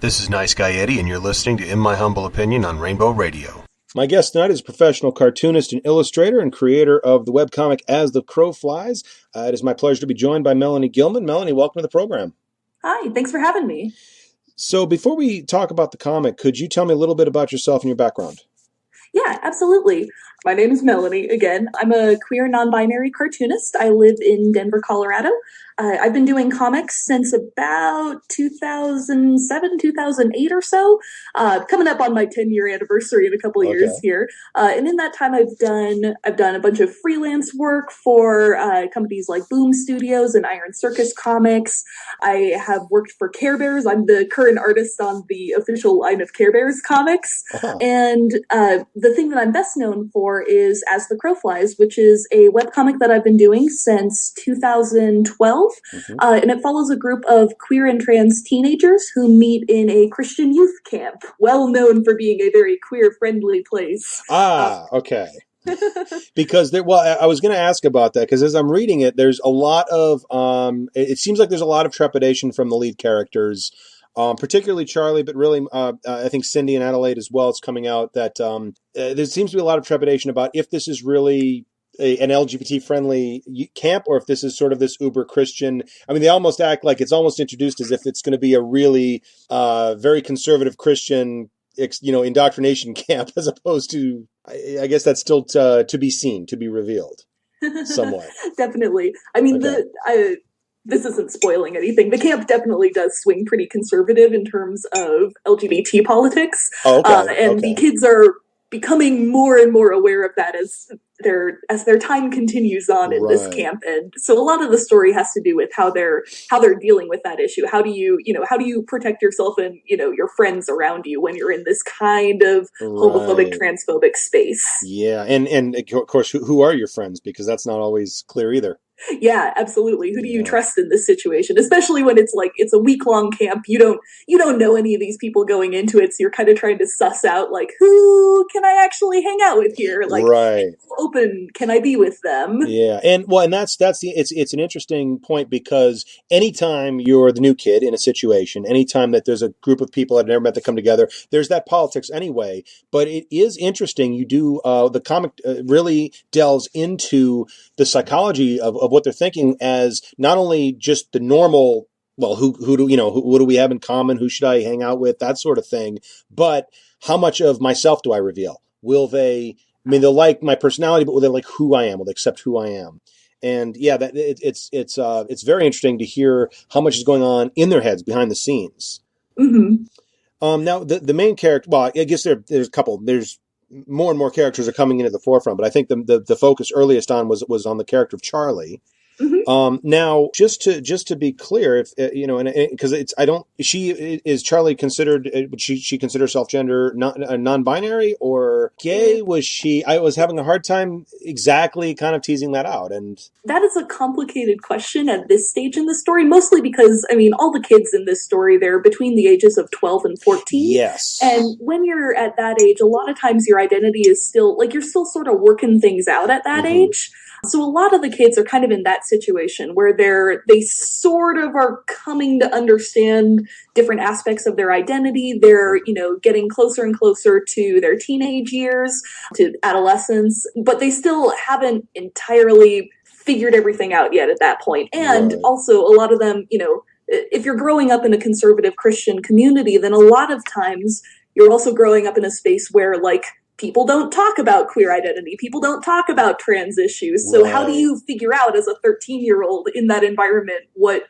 This is Nice Guy Eddie, and you're listening to In My Humble Opinion on Rainbow Radio. My guest tonight is professional cartoonist and illustrator and creator of the webcomic As the Crow Flies. It is my pleasure to be joined by Melanie Gillman. Melanie, welcome to the program. Hi, thanks for having me. So before we talk about the comic, could you tell me a little bit about yourself and your background? Yeah, absolutely. My name is Melanie. Again, I'm a queer non-binary cartoonist. I live in Denver, Colorado. I've been doing comics since about 2007, 2008 or so. Coming up on my 10-year anniversary in a couple of years here. And in that time, I've done a bunch of freelance work for companies like Boom Studios and Iron Circus Comics. I have worked for Care Bears. I'm the current artist on the official line of Care Bears comics. And the thing that I'm best known for is As the Crow Flies, which is a webcomic that I've been doing since 2012. And it follows a group of queer and trans teenagers who meet in a Christian youth camp, well known for being a very queer-friendly place. Okay. Because, I was going to ask about that, because as I'm reading it, there's a lot of, it seems like there's a lot of trepidation from the lead characters, particularly Charlie, but really, I think Cindy and Adelaide as well. It's coming out that there seems to be a lot of trepidation about if this is really an LGBT-friendly camp, or if this is sort of this uber-Christian. I mean, they almost act like it's almost introduced as if it's going to be a really very conservative Christian, indoctrination camp, as opposed to, I guess that's still to be seen, to be revealed somewhat. Definitely. I mean, this isn't spoiling anything. The camp definitely does swing pretty conservative in terms of LGBT politics. The kids are becoming more and more aware of that as their time continues on in this camp. And so a lot of the story has to do with how they're dealing with that issue. How do you protect yourself and, your friends around you when you're in this kind of homophobic, transphobic space? Yeah. And of course, who are your friends? Because that's not always clear either. Yeah, absolutely. Who do you trust in this situation? Especially when it's a week-long camp. You don't know any of these people going into it, so you're kind of trying to suss out, who can I actually hang out with here? Open, can I be with them? Yeah, and it's an interesting point, because anytime you're the new kid in a situation, anytime that there's a group of people that have never met that come together, there's that politics anyway. But it is interesting. You do the comic really delves into the psychology of what they're thinking, as not only just the normal, what do we have in common? Who should I hang out with? That sort of thing. But how much of myself do I reveal? They'll like my personality, but will they like who I am? Will they accept who I am? And yeah, it's very interesting to hear how much is going on in their heads behind the scenes. Mm-hmm. Now the main character, well, I guess there's a couple. There's more and more characters are coming into the forefront, but I think the focus earliest on was on the character of Charlie. Mm-hmm. Now, just to be clear, if because is Charlie considered? Would she consider herself gender non-binary or gay? Was she? I was having a hard time exactly kind of teasing that out, and that is a complicated question at this stage in the story. Mostly because all the kids in this story, they're between the ages of 12 and 14. Yes, and when you're at that age, a lot of times your identity is still you're still sort of working things out at that age. So a lot of the kids are kind of in that situation where they sort of are coming to understand different aspects of their identity. They're, getting closer and closer to their teenage years, to adolescence, but they still haven't entirely figured everything out yet at that point. And also a lot of them, if you're growing up in a conservative Christian community, then a lot of times you're also growing up in a space where people don't talk about queer identity. People don't talk about trans issues. So how do you figure out as a 13-year-old in that environment what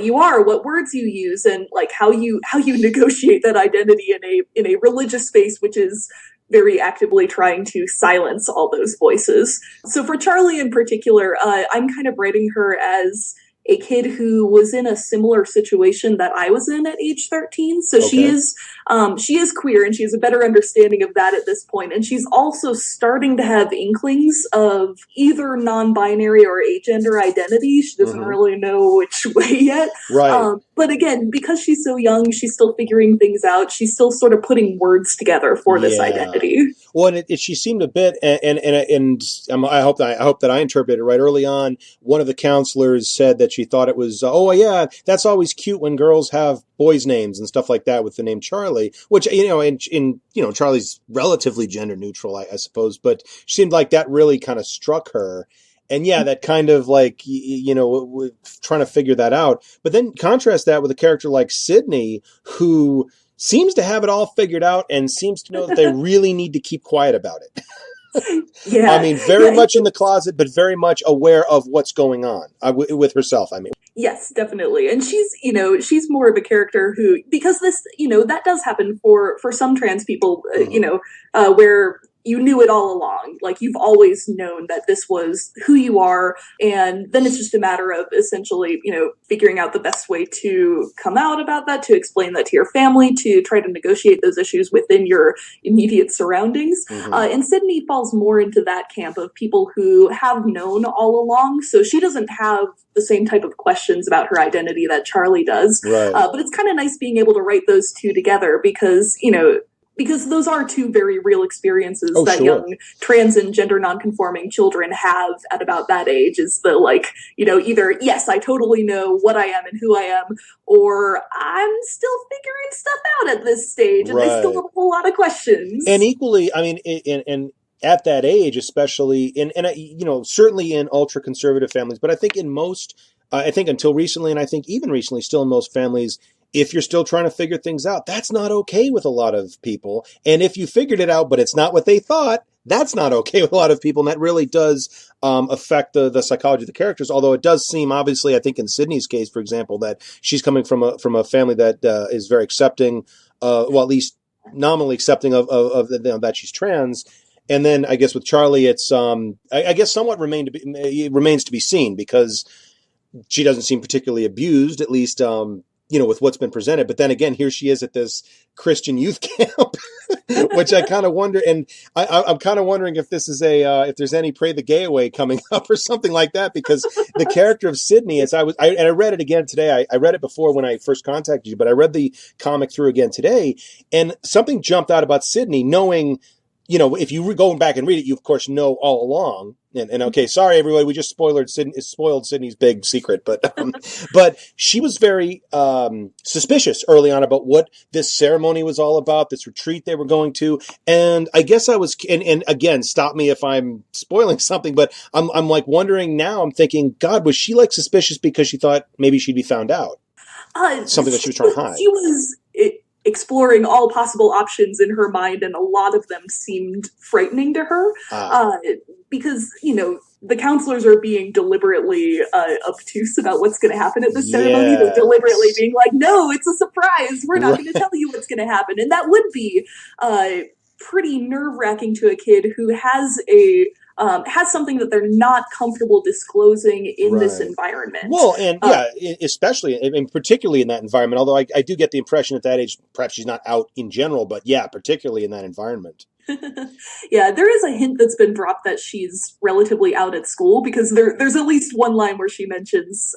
you are, what words you use, and how you negotiate that identity in a religious space, which is very actively trying to silence all those voices. So for Charlie in particular, I'm kind of writing her as a kid who was in a similar situation that I was in at age 13. So she is queer, and she has a better understanding of that at this point. And she's also starting to have inklings of either non-binary or agender identity. She doesn't really know which way yet. Right. But again, because she's so young, she's still figuring things out. She's still sort of putting words together for this Yeah. identity. Well, and she seemed a bit, and I hope that I interpreted it right. Early on, one of the counselors said that she thought it was, oh yeah, that's always cute when girls have boys' names and stuff like that with the name Charlie, which Charlie's relatively gender neutral, I suppose, but she seemed like that really kind of struck her. And yeah, that kind of like, trying to figure that out. But then contrast that with a character like Sydney, who seems to have it all figured out and seems to know that they really need to keep quiet about it. Yeah. I mean, very much in the closet, but very much aware of what's going on with herself, I mean. Yes, definitely. And she's more of a character who, because this, that does happen for some trans people, where you knew it all along. Like, you've always known that this was who you are. And then it's just a matter of essentially, figuring out the best way to come out about that, to explain that to your family, to try to negotiate those issues within your immediate surroundings. And Sydney falls more into that camp of people who have known all along. So she doesn't have the same type of questions about her identity that Charlie does. Right. But it's kind of nice being able to write those two together because those are two very real experiences that young trans and gender nonconforming children have at about that age, is the either, yes, I totally know what I am and who I am, or I'm still figuring stuff out at this stage and I still have a whole lot of questions. And equally, I mean, and at that age, especially certainly in ultra conservative families, but I think in most, I think until recently, and I think even recently still in most families, if you're still trying to figure things out, that's not okay with a lot of people. And if you figured it out, but it's not what they thought, that's not okay with a lot of people. And that really does affect the psychology of the characters. Although it does seem, obviously, I think in Sydney's case, for example, that she's coming from a family that is very accepting, at least nominally accepting of that she's trans. And then I guess with Charlie, it's I guess somewhat remains to be seen, because she doesn't seem particularly abused, at least with what's been presented. But then again, here she is at this Christian youth camp, which I kind of wonder. And I'm kind of wondering if this is if there's any Pray the Gay Away coming up or something like that, because the character of Sydney, I read it again today. I read it before when I first contacted you, but I read the comic through again today, and something jumped out about Sydney, knowing, if you were going back and read it, you of course know all along. And okay, sorry everybody, we just spoiled Sydney's big secret, but she was very suspicious early on about what this ceremony was all about, this retreat they were going to, and I guess I was, and again, stop me if I'm spoiling something, but I'm like wondering now. I'm thinking, God, was she like suspicious because she thought maybe she'd be found out? Something that she was trying to hide. She was exploring all possible options in her mind, and a lot of them seemed frightening to her. Because, the counselors are being deliberately obtuse about what's going to happen at this ceremony. They're deliberately being like, no, it's a surprise. We're not going to tell you what's going to happen. And that would be pretty nerve-wracking to a kid who has something that they're not comfortable disclosing in this environment. Well, and especially, and particularly in that environment, although I do get the impression at that age, perhaps she's not out in general, but yeah, particularly in that environment. Yeah, there is a hint that's been dropped that she's relatively out at school, because there's at least one line where she mentions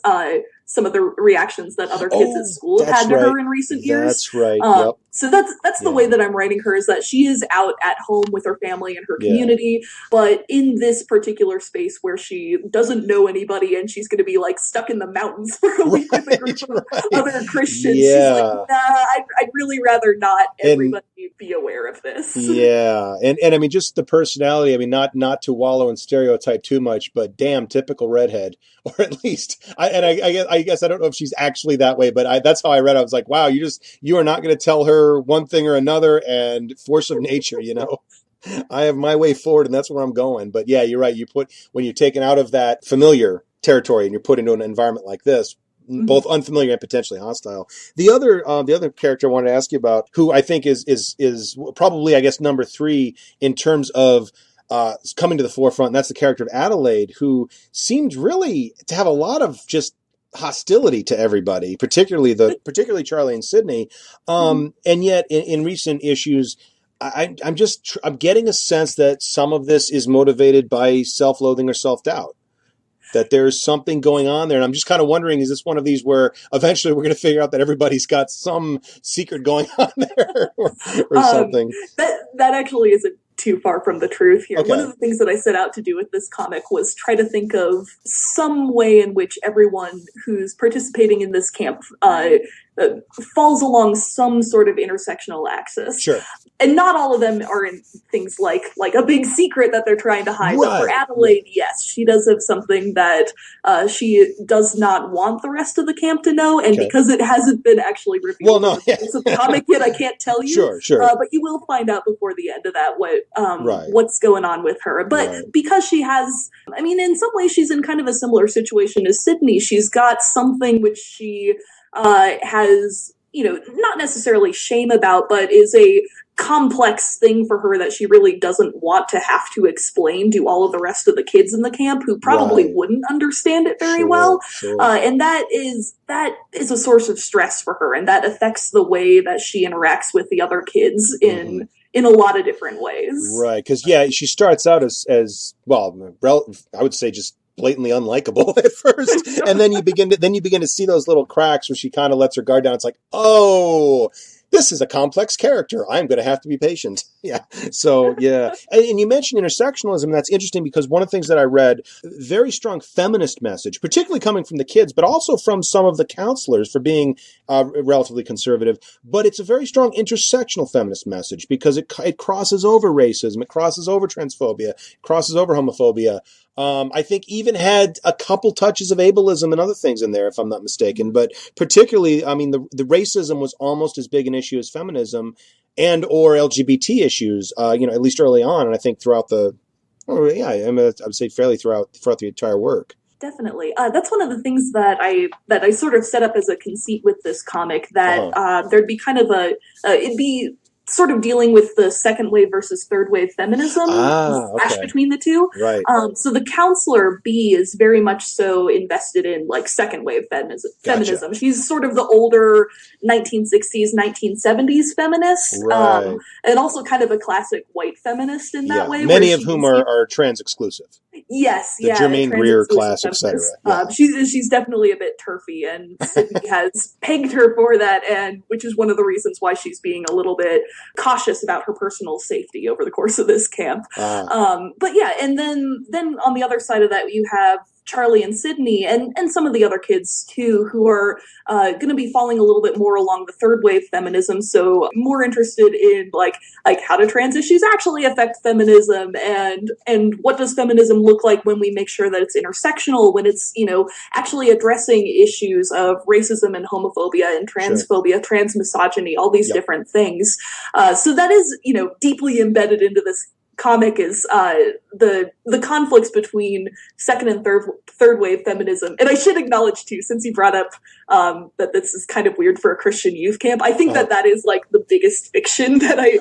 some of the reactions that other kids at school have had to her in recent years. That's right. Yep. So that's the way that I'm writing her, is that she is out at home with her family and her community, but in this particular space where she doesn't know anybody and she's going to be like stuck in the mountains for a week with a group of other Christians. She's like, nah, I'd really rather not everybody be aware of this. Yeah. And I mean, just the personality, I mean, not to wallow in stereotype too much, but damn, typical redhead, or at least, I guess I don't know if she's actually that way, but that's how I read it. I was like, wow, you are not going to tell her one thing or another, and force of nature, I have my way forward, and that's where I'm going. But yeah, you're right. When you're taken out of that familiar territory and you're put into an environment like this, both unfamiliar and potentially hostile. The other character I wanted to ask you about, who I think is probably, I guess, number 3 in terms of coming to the forefront, and that's the character of Adelaide, who seemed really to have a lot of just hostility to everybody, particularly Charlie and Sydney. And yet in recent issues, I'm getting a sense that some of this is motivated by self-loathing or self-doubt. that there's something going on there. And I'm just kind of wondering, is this one of these where eventually we're going to figure out that everybody's got some secret going on there or something? That actually isn't too far from the truth here. Okay. One of the things that I set out to do with this comic was try to think of some way in which everyone who's participating in this camp falls along some sort of intersectional axis. Sure. And not all of them are in things like a big secret that they're trying to hide. Right. But for Adelaide, yes, she does have something that she does not want the rest of the camp to know. And because it hasn't been actually revealed in the comic yet, I can't tell you. Sure. But you will find out before the end of that what's going on with her. But because she has, I mean, in some ways she's in kind of a similar situation as Sydney. She's got something which she has, not necessarily shame about, but is a complex thing for her that she really doesn't want to have to explain to all of the rest of the kids in the camp who probably wouldn't understand it very well. Sure. And that is a source of stress for her, and that affects the way that she interacts with the other kids in a lot of different ways. Right, because she starts out as well, I would say just blatantly unlikable at first, and then you begin to see those little cracks where she kind of lets her guard down. It's like, oh, this is a complex character. I'm going to have to be patient. Yeah. So, yeah. And you mentioned intersectionalism. And that's interesting because one of the things that I read, very strong feminist message, particularly coming from the kids, but also from some of the counselors for being relatively conservative. But it's a very strong intersectional feminist message because it crosses over racism. It crosses over transphobia. It crosses over homophobia. I think even had a couple touches of ableism and other things in there, if I'm not mistaken. But particularly, I mean, the racism was almost as big an issue as feminism and or LGBT issues, at least early on. And I think I would say fairly throughout the entire work. Definitely. That's one of the things that I sort of set up as a conceit with this comic, that there'd be kind of it'd be sort of dealing with the second wave versus third wave feminism clash between the two. Right. So the counselor B is very much so invested in like second wave feminism. Gotcha. She's sort of the older 1960s, 1970s feminist, and also kind of a classic white feminist in that way. Many of whom are trans exclusive. Yes, the Germaine Greer class, etc. She's definitely a bit turfy, and Sydney has pegged her for that, and which is one of the reasons why she's being a little bit cautious about her personal safety over the course of this camp. But yeah, and then on the other side of that, you have Charlie and Sydney and some of the other kids too, who are going to be falling a little bit more along the third wave feminism. So more interested in like how do trans issues actually affect feminism, and what does feminism look like when we make sure that it's intersectional, when it's, actually addressing issues of racism and homophobia and transphobia, trans misogyny, all these different things. So that is, deeply embedded into this comic is the conflicts between second and third wave feminism. And I should acknowledge too, since you brought up that this is kind of weird for a Christian youth camp, I think that is like the biggest fiction that I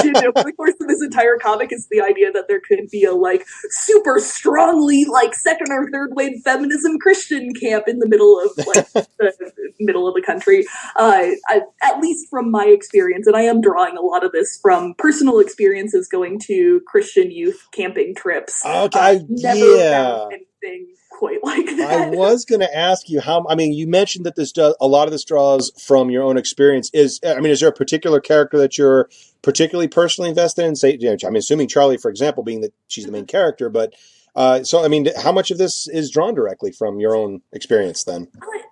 did over the course of this entire comic, is the idea that there could be a like super strongly like second or third wave feminism Christian camp in the middle of like the middle of the country. At least from my experience, and I am drawing a lot of this from personal experiences going to Christian youth camping trips. Okay, never found anything quite like that. I was going to ask you you mentioned that a lot of this draws from your own experience. Is there a particular character that you're particularly personally invested in? Say, I'm assuming Charlie, for example, being that she's the main character, but how much of this is drawn directly from your own experience then?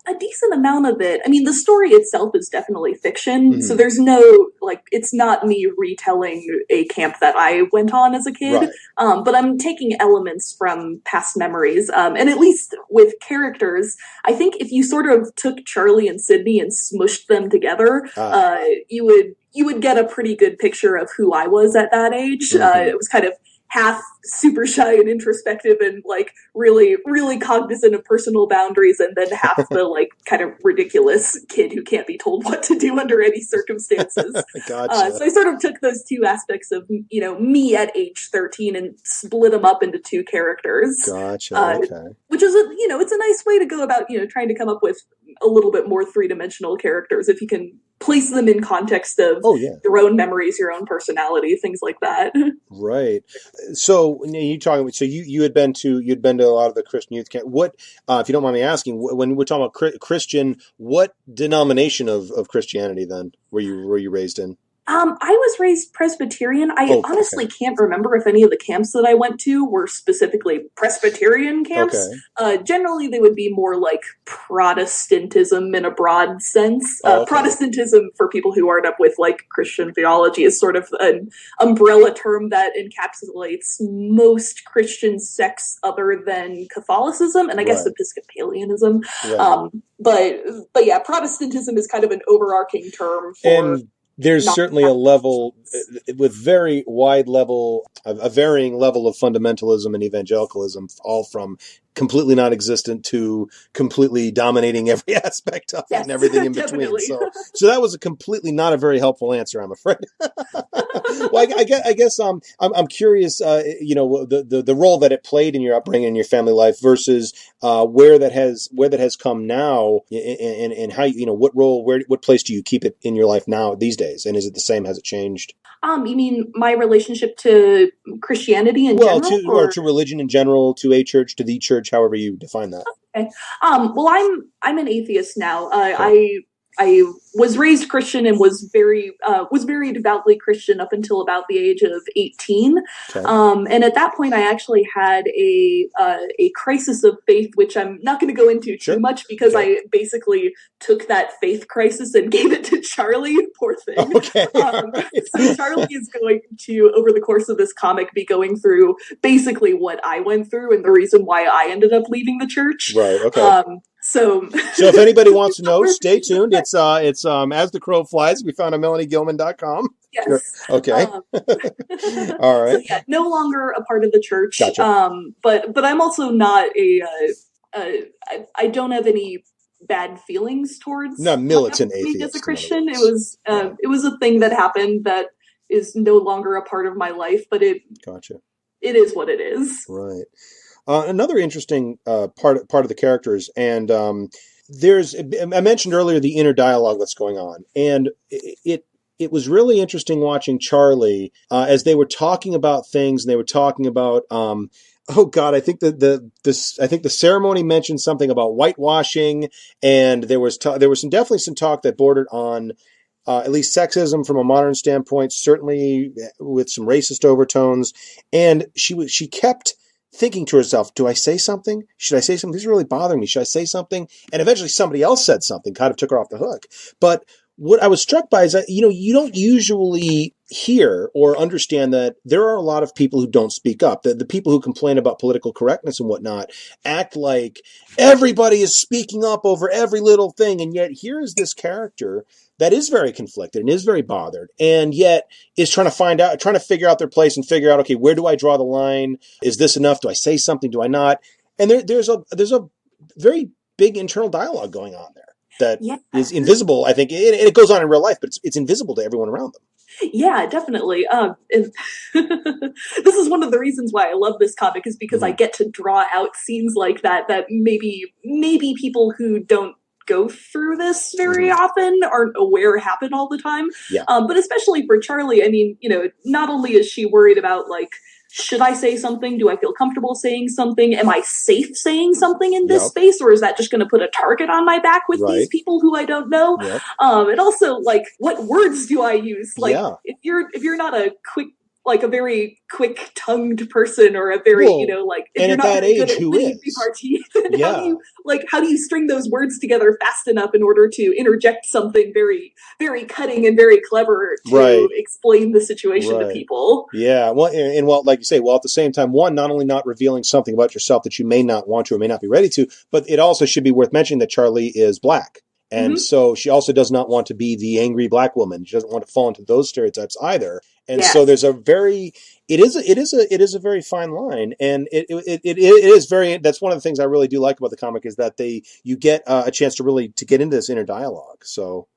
A decent amount of it. I mean, the story itself is definitely fiction, so there's no, it's not me retelling a camp that I went on as a kid, but I'm taking elements from past memories, and at least with characters, I think if you sort of took Charlie and Sydney and smushed them together, you would get a pretty good picture of who I was at that age. It was kind of half super shy and introspective and like really, really cognizant of personal boundaries, and then half the like kind of ridiculous kid who can't be told what to do under any circumstances. Gotcha. So I sort of took those two aspects of, me at age 13 and split them up into two characters. Gotcha. Okay. Which is it's a nice way to go about, trying to come up with a little bit more three-dimensional characters if you can place them in context of Oh yeah. your own memories, your own personality, things like that. Right. So you talking. So you had been to a lot of the Christian youth camp. What, if you don't mind me asking, when we're talking about Christian, what denomination of Christianity then were you raised in? I was raised Presbyterian. I Oh, honestly okay. can't remember if any of the camps that I went to were specifically Presbyterian camps. Okay. Generally, they would be more like Protestantism in a broad sense. Oh, okay. Protestantism, for people who aren't up with like Christian theology, is sort of an umbrella term that encapsulates most Christian sects other than Catholicism and I guess Right. Episcopalianism. Right. But yeah, Protestantism is kind of an overarching term for And there's not certainly a level with very wide level, a varying level of fundamentalism and evangelicalism, all from completely non-existent to completely dominating every aspect of it and everything in between. Definitely. So that was a completely not a very helpful answer, I'm afraid. Well, I guess I'm curious, the role that it played in your upbringing and your family life versus where that has come now, and how what role, what place do you keep it in your life now these days, and is it the same? Has it changed? You mean my relationship to Christianity in Well, general, or or to religion in general, to a church, to the church, however you define that. okay? Well, I'm an atheist now. Okay. I was raised Christian and was very devoutly Christian up until about the age of 18. Okay. And at that point, I actually had a crisis of faith, which I'm not going to go into Sure. too much because Okay. I basically took that faith crisis and gave it to Charlie. Poor thing. Okay. Right. So Charlie is going to, over the course of this comic, be going through basically what I went through and the reason why I ended up leaving the church. Right. Okay. So if anybody wants to know, stay tuned. It's As the Crow Flies. We found on MelanieGillman.com. yes. Okay. All right. So yeah, no longer a part of the church. Gotcha. But I'm also not I don't have any bad feelings towards Not my militant upbringing as atheist, a in other Christian. words. It was a thing that happened that is no longer a part of my life, but Gotcha. it is what it is. Right. Another interesting part of the characters, and I mentioned earlier the inner dialogue that's going on, and it was really interesting watching Charlie as they were talking about things, and they were talking about oh God, I think the ceremony mentioned something about whitewashing, and there was definitely some talk that bordered on at least sexism from a modern standpoint, certainly with some racist overtones, and she kept thinking to herself, do I say something? Should I say something? This is really bothering me. Should I say something? And eventually somebody else said something, kind of took her off the hook. But what I was struck by is that, you don't usually hear or understand that there are a lot of people who don't speak up. The people who complain about political correctness and whatnot act like everybody is speaking up over every little thing. And yet here is this character that is very conflicted and is very bothered, and yet is trying to figure out their place and figure out, okay, where do I draw the line? Is this enough? Do I say something? Do I not? And there's a very big internal dialogue going on there that is invisible. I think it goes on in real life, but it's invisible to everyone around them. Yeah, definitely. This is one of the reasons why I love this comic, is because I get to draw out scenes like that maybe people who don't go through this very often aren't aware happen all the time. Yeah. But especially for Charlie, I mean, not only is she worried about like, should I say something? Do I feel comfortable saying something? Am I safe saying something in this space? Or is that just going to put a target on my back with these people who I don't know? Yep. And also, like, what words do I use? Like, if you're not a very quick-tongued person, or a very, if you're not very good at winning repartee, then how do you string those words together fast enough in order to interject something very, very cutting and very clever to explain the situation to people? Yeah. Well, and like you say, at the same time, one, not only not revealing something about yourself that you may not want to or may not be ready to, but it also should be worth mentioning that Charlie is Black. And so she also does not want to be the angry Black woman. She doesn't want to fall into those stereotypes either. And so there's it is a very fine line, and it is very. That's one of the things I really do like about the comic, is that you get a chance to get into this inner dialogue. So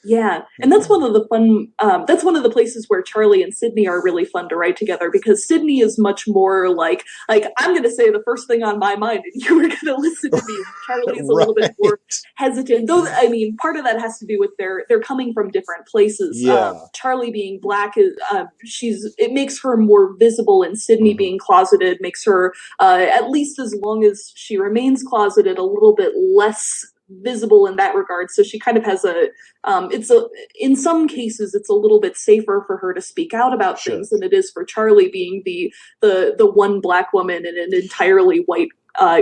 Yeah, and that's one of the fun. That's one of the places where Charlie and Sydney are really fun to write together because Sydney is much more like I'm going to say the first thing on my mind, and you were going to listen to me. Charlie's a little bit more hesitant, though. I mean, part of that has to do with they're coming from different places. Yeah. Charlie being black is it makes her more visible, and Sydney being closeted makes her at least as long as she remains closeted a little bit less visible in that regard. So she kind of has in some cases it's a little bit safer for her to speak out about things than it is for Charlie being the one black woman in an entirely white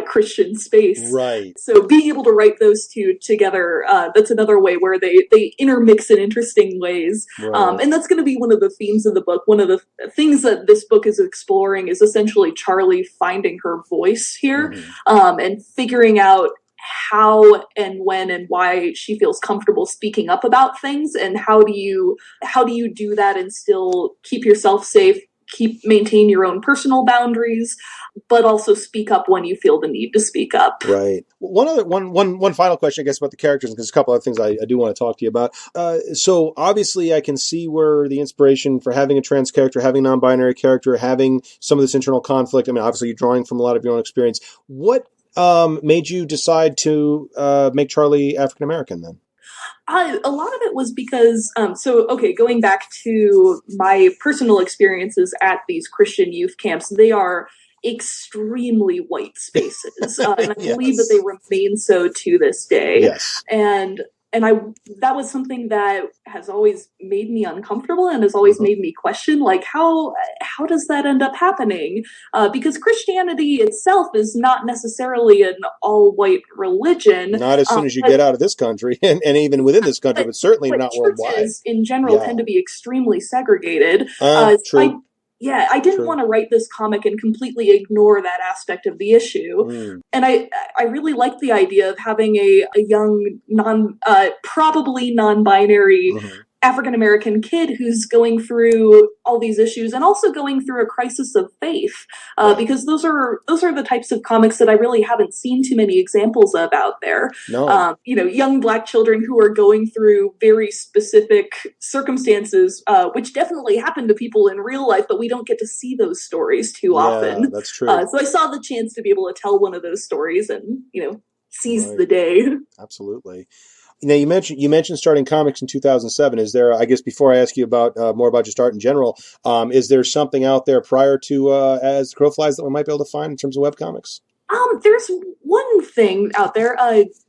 Christian space. Right. So being able to write those two together, that's another way where they intermix in interesting ways. Right. And that's going to be one of the themes of the book. One of the things that this book is exploring is essentially Charlie finding her voice here, and figuring out how and when and why she feels comfortable speaking up about things, and how do you do that and still keep yourself safe, maintain your own personal boundaries, but also speak up when you feel the need to speak up. Right. One final question, I guess, about the characters, because there's a couple other things I do want to talk to you about. So obviously I can see where the inspiration for having a trans character, having a non-binary character, having some of this internal conflict. I mean, obviously you're drawing from a lot of your own experience. What made you decide to make Charlie African-American then? A lot of it was because, going back to my personal experiences at these Christian youth camps, they are extremely white spaces. And I believe that they remain so to this day. Yes. And that was something that has always made me uncomfortable and has always made me question, like, how does that end up happening? Because Christianity itself is not necessarily an all-white religion. Not as soon as you get out of this country, and even within this country, but certainly not worldwide. Churches in general tend to be extremely segregated. True. I didn't want to write this comic and completely ignore that aspect of the issue. And I really like the idea of having a young, probably non-binary African-American kid who's going through all these issues and also going through a crisis of faith, because those are the types of comics that I really haven't seen too many examples of out there. No. Young black children who are going through very specific circumstances, which definitely happen to people in real life, but we don't get to see those stories too often. That's true. So I saw the chance to be able to tell one of those stories and, seize the day. Absolutely. Now, you mentioned starting comics in 2007. Is there, I guess, before I ask you about more about just art in general, is there something out there prior to As the Crow Flies that we might be able to find in terms of webcomics? There's one thing out there.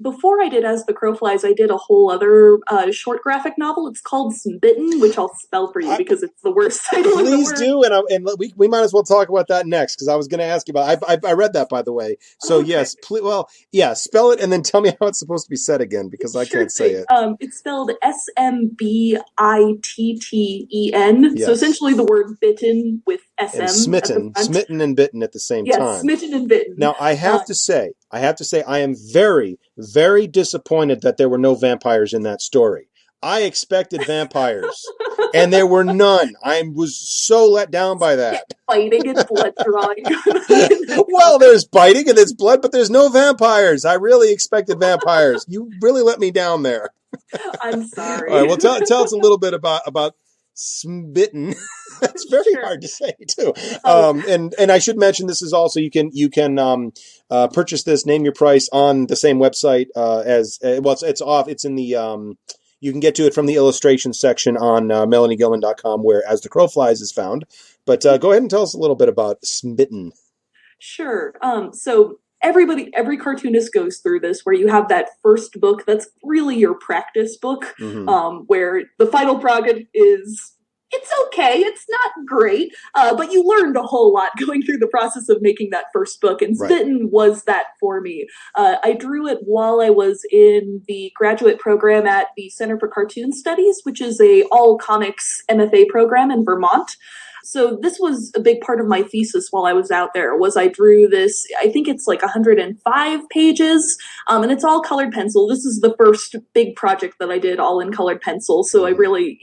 Before I did As the Crow Flies, I did a whole other short graphic novel. It's called Smitten, which I'll spell for you because it's the worst title in the world. Please do, and we might as well talk about that next, because I was going to ask you about. I read that, by the way. So yes, spell it and then tell me how it's supposed to be said again, because I can't say it. It's spelled Smbitten. Yes. So essentially the word bitten with SM. And smitten and bitten at the same time. Yes, smitten and bitten. Now I have to say, I am very, very disappointed that there were no vampires in that story. I expected vampires, and there were none. I was so let down by that. Fighting and blood drawing. Well, there's biting and there's blood, but there's no vampires. I really expected vampires. You really let me down there. I'm sorry. All right, well, tell us a little bit about Smitten. That's very hard to say too. And I should mention, this is also, you can purchase this, name your price, on the same website it's in the you can get to it from the illustration section on melaniegillman.com, where As the Crow Flies is found. But go ahead and tell us a little bit about Smitten. Sure. So every cartoonist goes through this, where you have that first book that's really your practice book, where the final product is, it's okay, it's not great, but you learned a whole lot going through the process of making that first book, and Smitten was that for me. I drew it while I was in the graduate program at the Center for Cartoon Studies, which is a all-comics MFA program in Vermont. So this was a big part of my thesis while I was out there, was I drew this, I think it's like 105 pages, and it's all colored pencil. This is the first big project that I did all in colored pencil, so I really,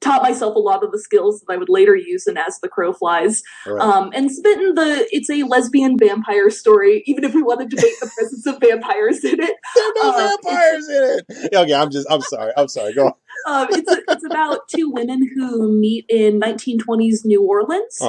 taught myself a lot of the skills that I would later use in As the Crow Flies. Right. And Smitten, it's a lesbian vampire story, even if we want to debate the presence of vampires in it. There are no vampires in it! Okay, I'm sorry, go on. It's about two women who meet in 1920s New Orleans,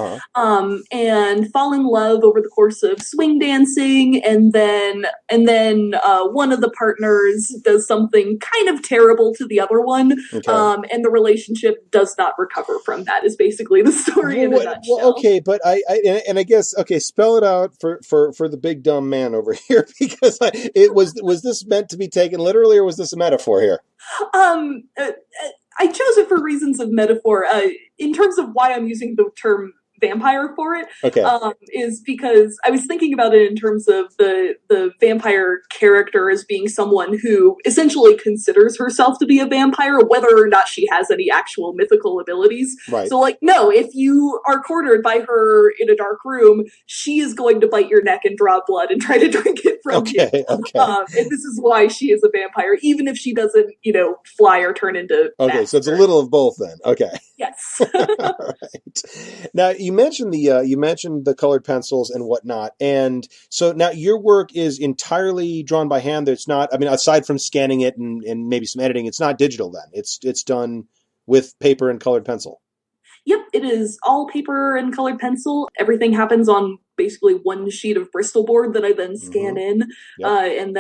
and fall in love over the course of swing dancing, and then one of the partners does something kind of terrible to the other one, and the relationship does not recover from that. Is basically the story in a nutshell. Well, okay, but I guess spell it out for the big dumb man over here, because was this meant to be taken literally, or was this a metaphor here? I chose it for reasons of metaphor. In terms of why I'm using the term vampire for it, is because I was thinking about it in terms of the vampire character as being someone who essentially considers herself to be a vampire, whether or not she has any actual mythical abilities. Right. So, like, no, if you are cornered by her in a dark room, she is going to bite your neck and draw blood and try to drink it from you. Okay. And this is why she is a vampire, even if she doesn't, fly or turn into. Okay, so it's a little of both then. Okay. Yes. All right. Now you mentioned the colored pencils and whatnot, and so now your work is entirely drawn by hand. It's not. I mean, aside from scanning it and maybe some editing, it's not digital. Then it's done with paper and colored pencil. Yep, it is all paper and colored pencil. Everything happens on basically one sheet of Bristol board that I then scan in. And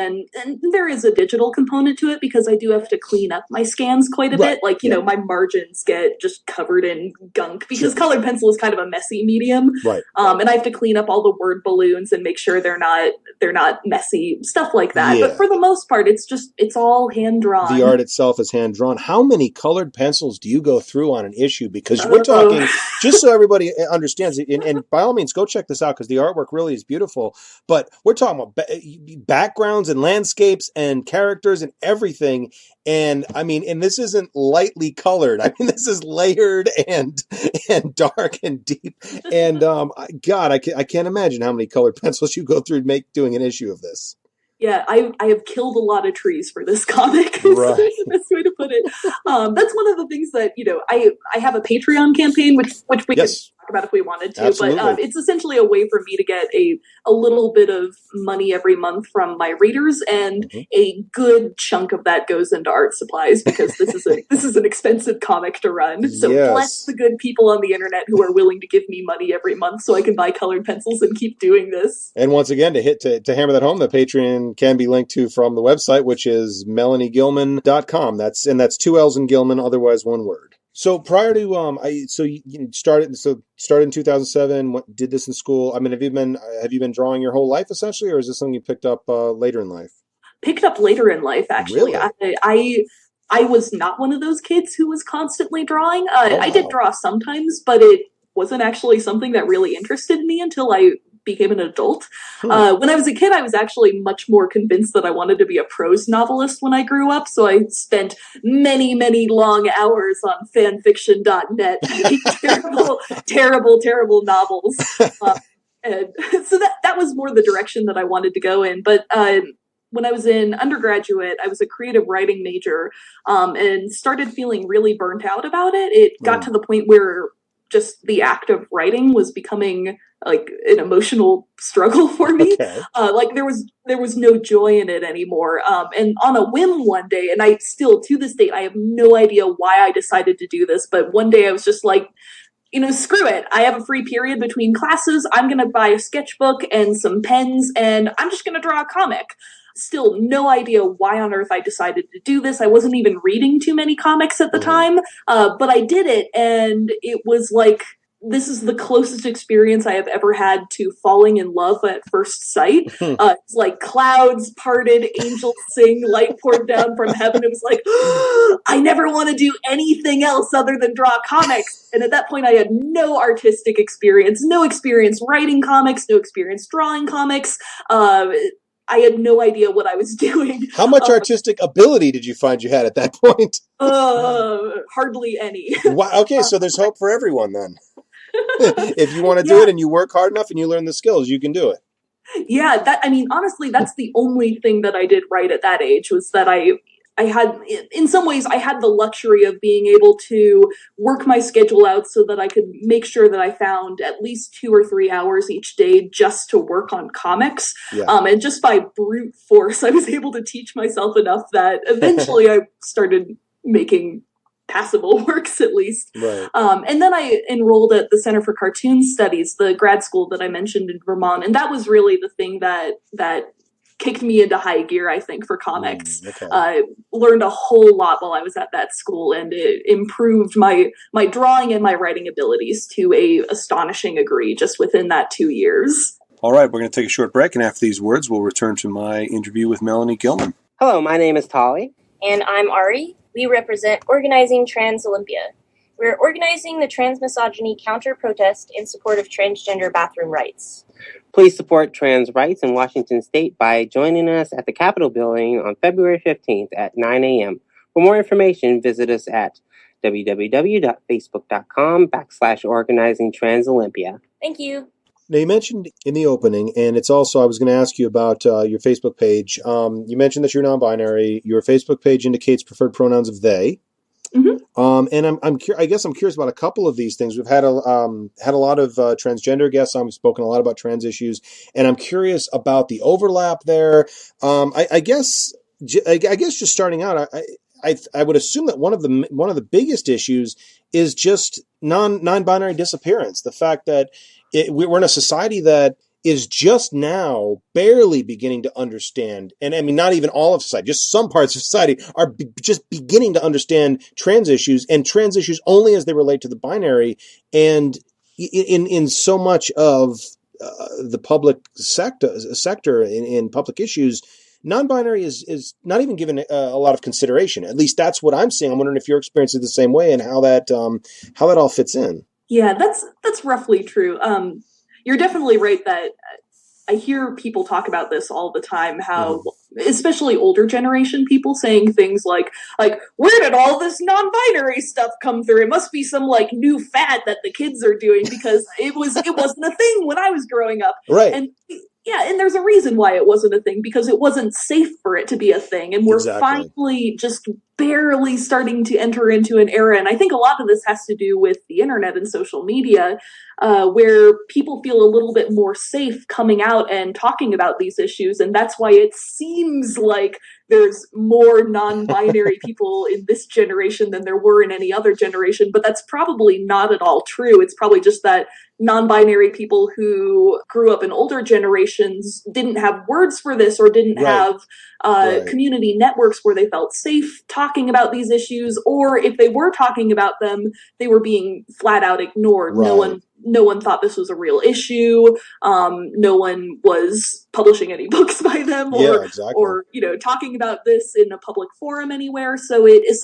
there is a digital component to it because I do have to clean up my scans quite a bit. Like, my margins get just covered in gunk because colored pencil is kind of a messy medium. Right. And I have to clean up all the word balloons and make sure they're not messy, stuff like that. Yeah. But for the most part, it's all hand drawn. The art itself is hand drawn. How many colored pencils do you go through on an issue? Because we're talking, just so everybody understands, and by all means, go check this out because the artwork really is beautiful, but we're talking about backgrounds and landscapes and characters and everything. And I mean, and this isn't lightly colored. I mean, this is layered and dark and deep. And God, I can't imagine how many colored pencils you go through doing an issue of this. Yeah, I have killed a lot of trees for this comic. Right. Is the best way to put it. That's one of the things that, I have a Patreon campaign, which we could talk about if we wanted to. Absolutely. But it's essentially a way for me to get a little bit of money every month from my readers, and a good chunk of that goes into art supplies because this is an expensive comic to run. So bless the good people on the internet who are willing to give me money every month so I can buy colored pencils and keep doing this. And once again, to hammer that home, the Patreon can be linked to from the website, which is melaniegillman.com. That's two L's in Gilman, otherwise one word. So prior to you started in 2007. Did this in school? I mean, have you been drawing your whole life essentially, or is this something you picked up later in life? Picked up later in life, actually. Really? I was not one of those kids who was constantly drawing. I did draw sometimes, but it wasn't actually something that really interested me until I became an adult. When I was a kid, I was actually much more convinced that I wanted to be a prose novelist when I grew up, so I spent many, many long hours on fanfiction.net reading terrible novels. And so that was more the direction that I wanted to go in. But when I was in undergraduate, I was a creative writing major, and started feeling really burnt out about it. It got to the point where just the act of writing was becoming like an emotional struggle for me. Okay. Like there was no joy in it anymore. And on a whim one day, and I still to this day, I have no idea why I decided to do this, but one day I was just like, screw it. I have a free period between classes. I'm going to buy a sketchbook and some pens, and I'm just going to draw a comic. Still no idea why on earth I decided to do this. I wasn't even reading too many comics at the time, but I did it, and it was like, this is the closest experience I have ever had to falling in love at first sight. It's like clouds parted, angels sing, light poured down from heaven. It was like, I never want to do anything else other than draw comics. And at that point, I had no artistic experience, no experience writing comics, no experience drawing comics. I had no idea what I was doing. How much artistic ability did you find you had at that point? Hardly any. Wow. Okay, so there's hope for everyone then. If you want to do it and you work hard enough and you learn the skills, you can do it. Yeah, honestly, that's the only thing that I did right at that age, was that I had, in some ways, I had the luxury of being able to work my schedule out so that I could make sure that I found at least 2 or 3 hours each day just to work on comics. Yeah. And just by brute force, I was able to teach myself enough that eventually I started making passable works at least. Right. And then I enrolled at the Center for Cartoon Studies, the grad school that I mentioned in Vermont, and that was really the thing that kicked me into high gear, I think, for comics. Okay. I learned a whole lot while I was at that school, and it improved my drawing and my writing abilities to a astonishing degree just within that 2 years. All right, we're going to take a short break, and after these words, we'll return to my interview with Melanie Gillman. Hello, my name is Tolly. And I'm Ari. We represent Organizing Trans Olympia. We're organizing the trans misogyny counter-protest in support of transgender bathroom rights. Please support trans rights in Washington State by joining us at the Capitol building on February 15th at 9 a.m. For more information, visit us at www.facebook.com/organizingtransolympia. Thank you. Now, you mentioned in the opening, and it's also, I was going to ask you about your Facebook page. You mentioned that you're non-binary. Your Facebook page indicates preferred pronouns of they. Mm-hmm. And I guess I'm curious about a couple of these things. We've had a lot of transgender guests on. We've spoken a lot about trans issues, and I'm curious about the overlap there. I guess just starting out, I would assume that one of the biggest issues is just non-binary disappearance. The fact that we're in a society that is just now barely beginning to understand, and I mean, not even all of society, just some parts of society are just beginning to understand trans issues, and trans issues only as they relate to the binary. And in so much of the public sector in public issues, non-binary is not even given a lot of consideration. At least that's what I'm seeing. I'm wondering if your experience is the same way, and how that all fits in. Yeah, that's roughly true. You're definitely right that I hear people talk about this all the time, how, especially older generation people, saying things like, where did all this non-binary stuff come through? It must be some like new fad that the kids are doing, because it wasn't a thing when I was growing up. Right. And yeah, and there's a reason why it wasn't a thing, because it wasn't safe for it to be a thing. And we're finally just barely starting to enter into an era. And I think a lot of this has to do with the internet and social media, where people feel a little bit more safe coming out and talking about these issues. And that's why it seems like there's more non-binary people in this generation than there were in any other generation. But that's probably not at all true. It's probably just that non-binary people who grew up in older generations didn't have words for this, or didn't have community networks where they felt safe talking about these issues, or if they were talking about them, they were being flat out ignored. No one thought this was a real issue. No one was publishing any books by them, or talking about this in a public forum anywhere. So it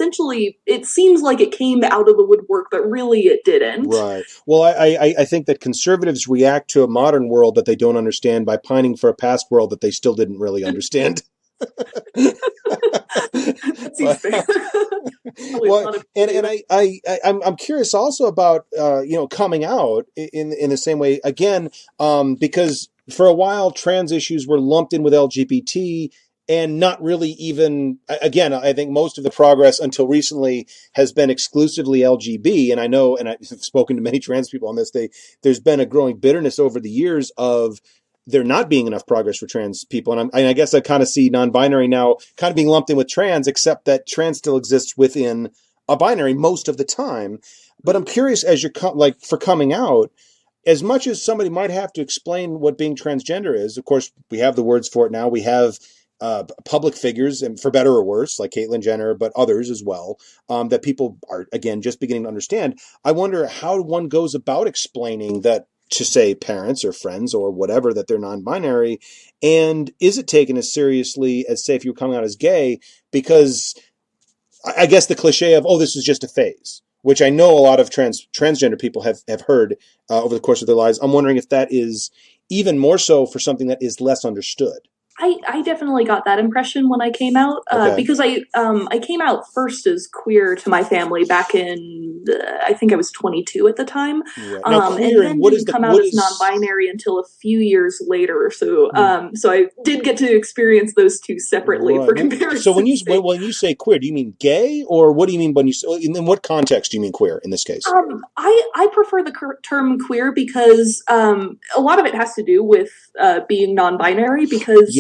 seems like it came out of the woodwork, but really it didn't. Right. Well, I think that conservatives react to a modern world that they don't understand by pining for a past world that they still didn't really understand. That seems fair. Well, and I'm curious also about coming out in the same way again, because for a while trans issues were lumped in with LGBT, and not really even, again, I think most of the progress until recently has been exclusively LGB. And I know, and I've spoken to many trans people on this, there's been a growing bitterness over the years of there not being enough progress for trans people. And I guess I kind of see non-binary now kind of being lumped in with trans, except that trans still exists within a binary most of the time. But I'm curious, as you're for coming out, as much as somebody might have to explain what being transgender is, of course, we have the words for it now. We have public figures, and for better or worse, like Caitlyn Jenner, but others as well, that people are, again, just beginning to understand. I wonder how one goes about explaining that to, say, parents or friends or whatever, that they're non-binary, and is it taken as seriously as, say, if you were coming out as gay? Because I guess the cliche of, oh, this is just a phase, which I know a lot of transgender people have heard over the course of their lives. I'm wondering if that is even more so for something that is less understood. I definitely got that impression when I came out, because I came out first as queer to my family back in, I think I was 22 at the time. Right. Now, queer, and then didn't come out as non-binary until a few years later. So so I did get to experience those two separately for comparison. So when you say queer, do you mean gay, or what do you mean when you say, in what context do you mean queer in this case? I prefer the term queer because a lot of it has to do with being non-binary, because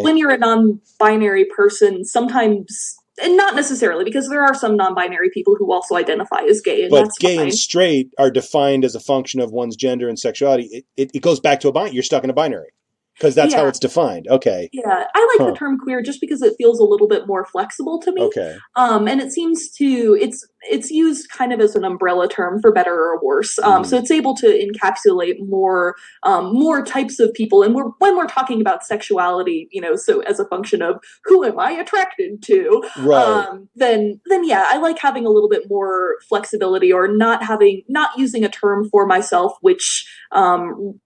when you're a non-binary person, sometimes And not necessarily, because there are some non-binary people who also identify as gay, and But that's gay fine. and straight are defined as a function of one's gender and sexuality. It goes back to a binary. You're stuck in a binary because that's how it's defined. Okay. Yeah, I like the term queer just because it feels a little bit more flexible to me. Okay. And it seems to it's used kind of as an umbrella term for better or worse. So it's able to encapsulate more types of people. And when we're talking about sexuality, so as a function of who am I attracted to, right? Then yeah, I like having a little bit more flexibility, or not using a term for myself which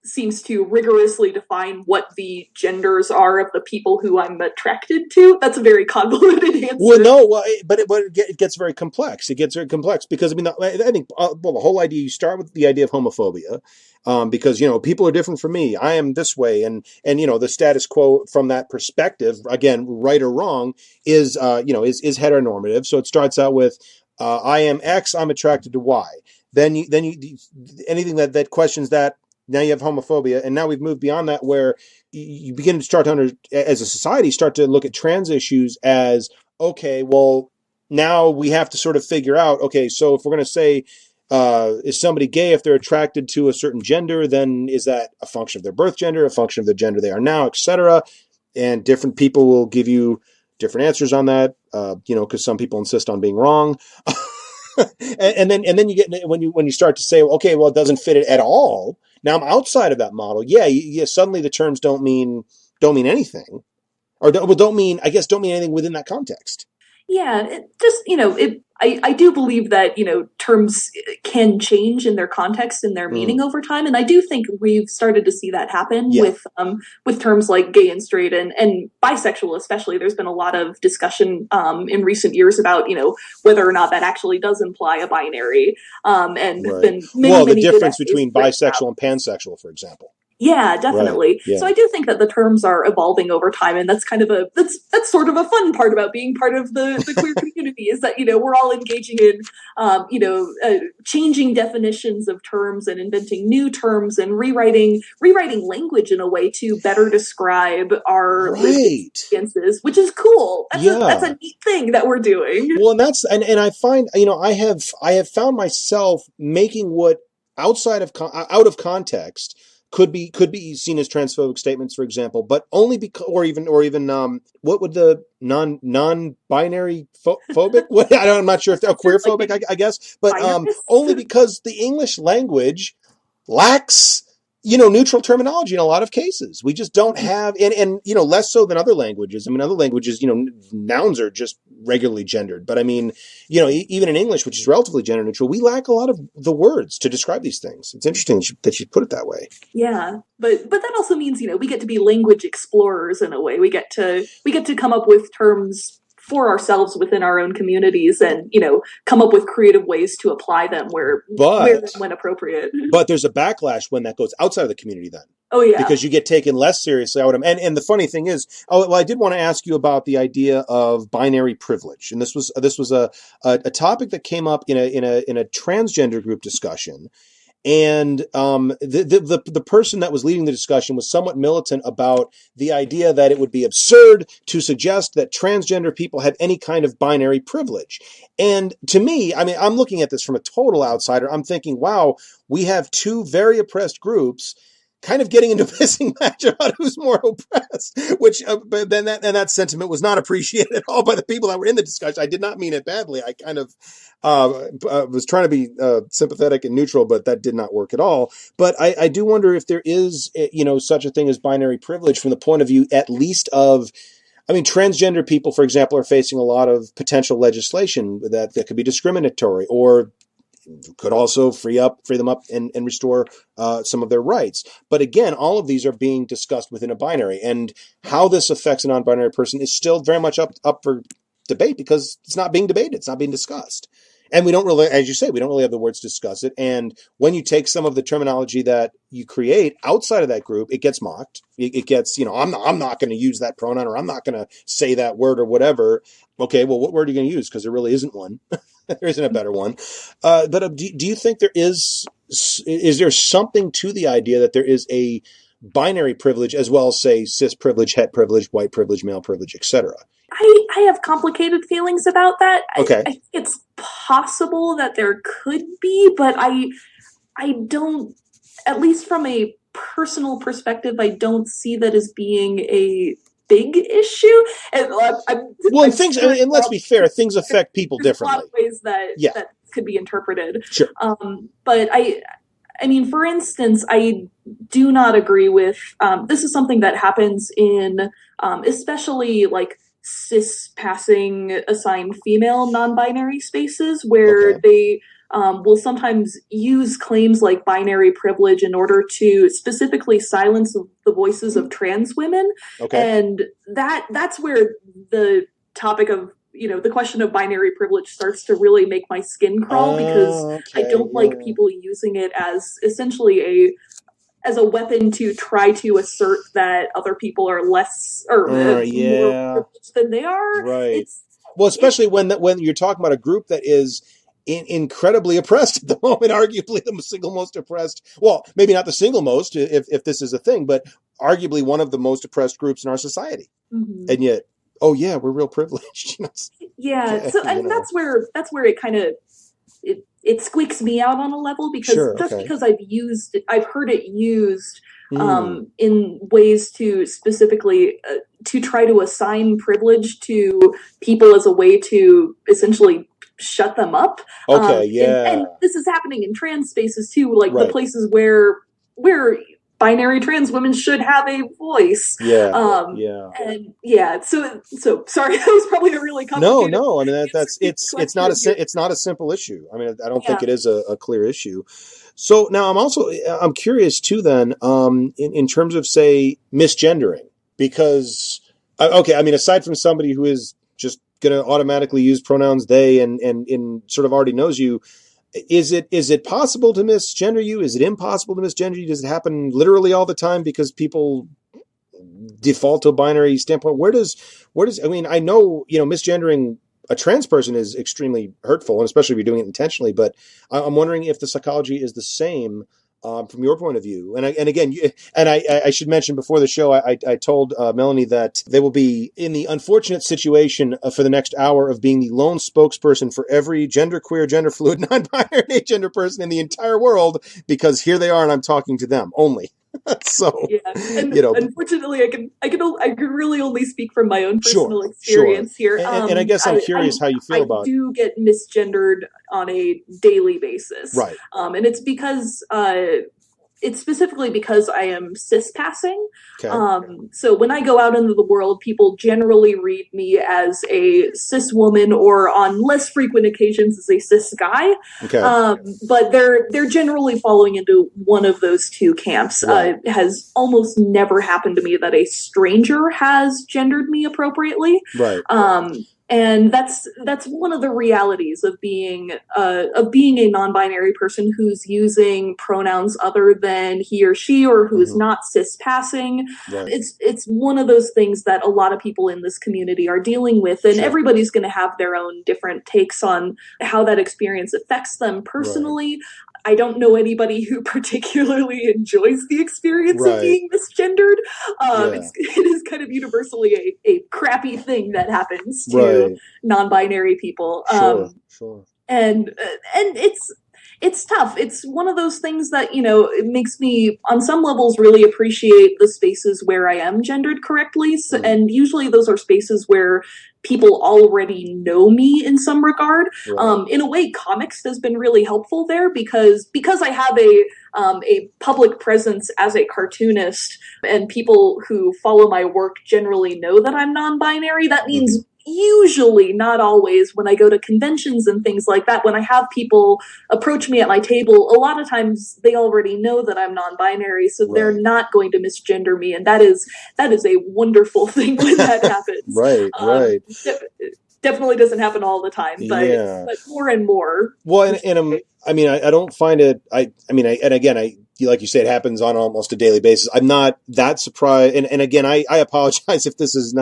seems to rigorously define what the genders are of the people who I'm attracted to. That's a very convoluted answer. Well, no, but it gets very complex. It gets very complex because, I mean, I think, the whole idea, you start with the idea of homophobia, because, people are different from me. I am this way. And the status quo from that perspective, again, right or wrong, is heteronormative. So it starts out with, I am X, I'm attracted to Y. Then you anything that questions that, now you have homophobia, and now we've moved beyond that, where you begin to start to as a society, start to look at trans issues as, okay, well, now we have to sort of figure out, okay, so if we're going to say, is somebody gay if they're attracted to a certain gender, then is that a function of their birth gender, a function of the gender they are now, etc. And different people will give you different answers on that, because some people insist on being wrong. and then you get, when you start to say, okay, well, it doesn't fit it at all. Now I'm outside of that model. Yeah. Suddenly the terms don't mean anything, or don't mean anything within that context. Yeah, I do believe that, terms can change in their context and their meaning over time. And I do think we've started to see that happen with terms like gay and straight and bisexual, especially. There's been a lot of discussion in recent years about, whether or not that actually does imply a binary. And right. been the difference between bisexual and pansexual, for example. Yeah, definitely. Right. Yeah. So I do think that the terms are evolving over time, and that's kind of that's sort of a fun part about being part of the queer community, is that, we're all engaging in, changing definitions of terms and inventing new terms and rewriting language in a way to better describe our experiences, which is cool. That's a neat thing that we're doing. Well, and I find, I have found myself making what out of context could be seen as transphobic statements, for example, but only because, or even what would the non-binary phobic? I'm not sure if they're queer phobic, I guess, but only because the English language lacks, neutral terminology in a lot of cases. We just don't have, and less so than other languages. I mean, other languages, nouns are just regularly gendered. But I mean, even in English, which is relatively gender neutral, we lack a lot of the words to describe these things. It's interesting that you put it that way. Yeah, but that also means, we get to be language explorers in a way. We get to come up with terms for ourselves within our own communities, and come up with creative ways to apply them where when appropriate. But there's a backlash when that goes outside of the community then. Oh yeah, because you get taken less seriously. And the funny thing is, I did want to ask you about the idea of binary privilege, and this was a topic that came up in a transgender group discussion. And the person that was leading the discussion was somewhat militant about the idea that it would be absurd to suggest that transgender people have any kind of binary privilege. And to me, I mean, I'm looking at this from a total outsider. I'm thinking, wow, we have two very oppressed groups kind of getting into a pissing match about who's more oppressed, which but then that sentiment was not appreciated at all by the people that were in the discussion. I did not mean it badly. I kind of was trying to be sympathetic and neutral, but that did not work at all. But I do wonder if there is, such a thing as binary privilege from the point of view, at least of, I mean, transgender people, for example, are facing a lot of potential legislation that could be discriminatory, or could also free them up and restore some of their rights. But again, all of these are being discussed within a binary, and how this affects a non-binary person is still very much up for debate, because it's not being debated. It's not being discussed. And we don't really, as you say, we don't really have the words to discuss it. And when you take some of the terminology that you create outside of that group, it gets mocked. It gets, I'm not going to use that pronoun, or I'm not going to say that word, or whatever. Okay, well, what word are you going to use? Because there really isn't one. There isn't a better one. But do you think there is there something to the idea that there is a binary privilege as well as, say, cis privilege, het privilege, white privilege, male privilege, etc.? I have complicated feelings about that. Okay. I think it's possible that there could be, but I don't, at least from a personal perspective, I don't see that as being a big issue. And Well, and things, and let's be fair, things affect people there's differently. a lot of ways that Yeah. that could be interpreted. Sure. But I mean, for instance, I do not agree with, this is something that happens in, especially like cis passing assigned female non-binary spaces where Okay. they will sometimes use claims like binary privilege in order to specifically silence the voices of trans women. Okay. And that's where the topic of, the question of binary privilege starts to really make my skin crawl, because I don't like people using it as essentially as a weapon to try to assert that other people are less or more privileged than they are. Right. Well, especially when you're talking about a group that is incredibly oppressed at the moment, arguably the single most oppressed. Well, maybe not the single most, if this is a thing, but arguably one of the most oppressed groups in our society. Mm-hmm. And yet, oh yeah, we're real privileged. Yeah. So I mean, that's where it kind of it squeaks me out on a level, because because I've heard it used in ways to specifically to try to assign privilege to people as a way to essentially shut them up. Okay, and this is happening in trans spaces too, like the places where binary trans women should have a voice. And so sorry, that was probably a really complicated. No. I mean it's not a simple issue. I mean, I don't think it is a clear issue. So now I'm curious too then, in terms of, say, misgendering, because I mean, aside from somebody who is just going to automatically use pronouns they and sort of already knows you, is it possible to misgender you? Is it impossible to misgender you? Does it happen literally all the time because people default to a binary standpoint? Where does I mean, I know, misgendering a trans person is extremely hurtful, and especially if you're doing it intentionally, but I'm wondering if the psychology is the same from your point of view. And I should mention before the show, I told Melanie that they will be in the unfortunate situation for the next hour of being the lone spokesperson for every genderqueer, gender fluid, non-binary, agender person in the entire world, because here they are and I'm talking to them only. So, and unfortunately, I can really only speak from my own personal experience here. And I guess I'm curious how you feel about it. I do get misgendered on a daily basis, right? And it's because it's specifically because I am cis passing. Okay. So when I go out into the world, people generally read me as a cis woman, or on less frequent occasions as a cis guy. Okay. But they're generally falling into one of those two camps. Right. It has almost never happened to me that a stranger has gendered me appropriately. Right. And that's one of the realities of being a non-binary person who's using pronouns other than he or she, or who is not cis passing. Right. It's one of those things that a lot of people in this community are dealing with, and everybody's going to have their own different takes on how that experience affects them personally. Right. I don't know anybody who particularly enjoys the experience of being misgendered. It is kind of universally a crappy thing that happens to non-binary people. Sure. And it's tough. It's one of those things that, it makes me, on some levels, really appreciate the spaces where I am gendered correctly. So, and usually those are spaces where people already know me in some regard. Right. In a way, comics has been really helpful there, because I have a public presence as a cartoonist, and people who follow my work generally know that I'm non-binary. That means usually, not always, when I go to conventions and things like that, when I have people approach me at my table, a lot of times they already know that I'm non-binary, so they're not going to misgender me, and that is a wonderful thing when that happens. Right. Definitely doesn't happen all the time, but more and more. Well, and I mean, I don't find it. I mean, like you say, it happens on almost a daily basis. I'm not that surprised, and again, I apologize if this is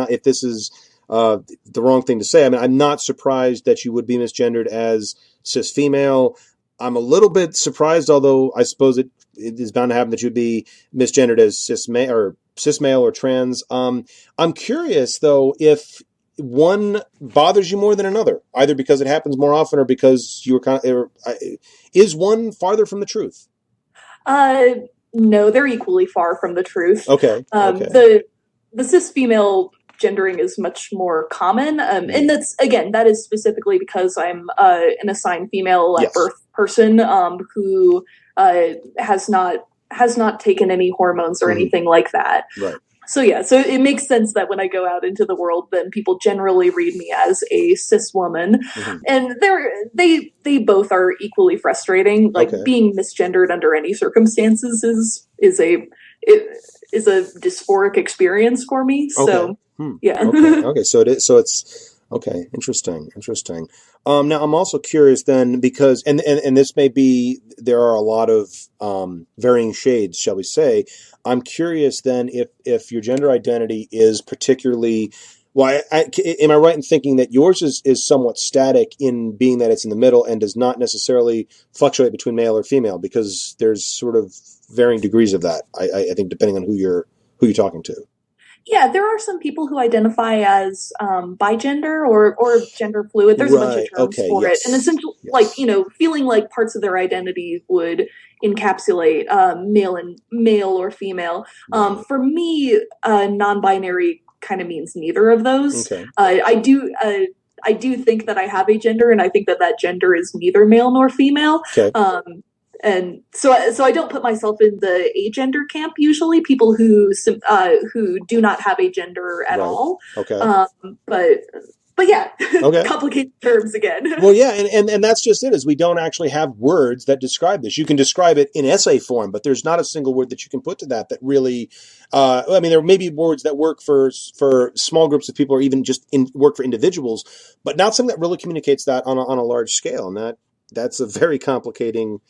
the wrong thing to say. I mean, I'm not surprised that you would be misgendered as cis female. I'm a little bit surprised, although I suppose it is bound to happen, that you'd be misgendered as cis male or trans. I'm curious though, if one bothers you more than another, either because it happens more often or because you were is one farther from the truth? No, they're equally far from the truth. Okay. The cis female gendering is much more common, and that is specifically because I'm an assigned female at birth person who has not taken any hormones or anything like that. Right. So it makes sense that when I go out into the world, then people generally read me as a cis woman, and they both are equally frustrating. Like being misgendered under any circumstances is a dysphoric experience for me. So yeah. Okay. So it's okay. Interesting. Now I'm also curious then, because and this may be, there are a lot of varying shades, shall we say. I'm curious then if your gender identity is particularly, well, am I right in thinking that yours is somewhat static in being that it's in the middle and does not necessarily fluctuate between male or female, because there's sort of varying degrees of that, I think, depending on who you're talking to. Yeah, there are some people who identify as bigender or gender fluid. There's a bunch of terms for it. And essentially, feeling like parts of their identity would encapsulate male or female. For me, non-binary kind of means neither of those. Okay. I do think that I have a gender, and I think that gender is neither male nor female. Okay. And so I don't put myself in the agender camp usually. People who do not have a gender at all. Okay. But yeah, complicated terms again. Well, yeah, and that's just it. Is we don't actually have words that describe this. You can describe it in essay form, but there's not a single word that you can put to that really. I mean, there may be words that work for small groups of people, or even just work for individuals, but not something that really communicates that on a large scale. And that's a very complicating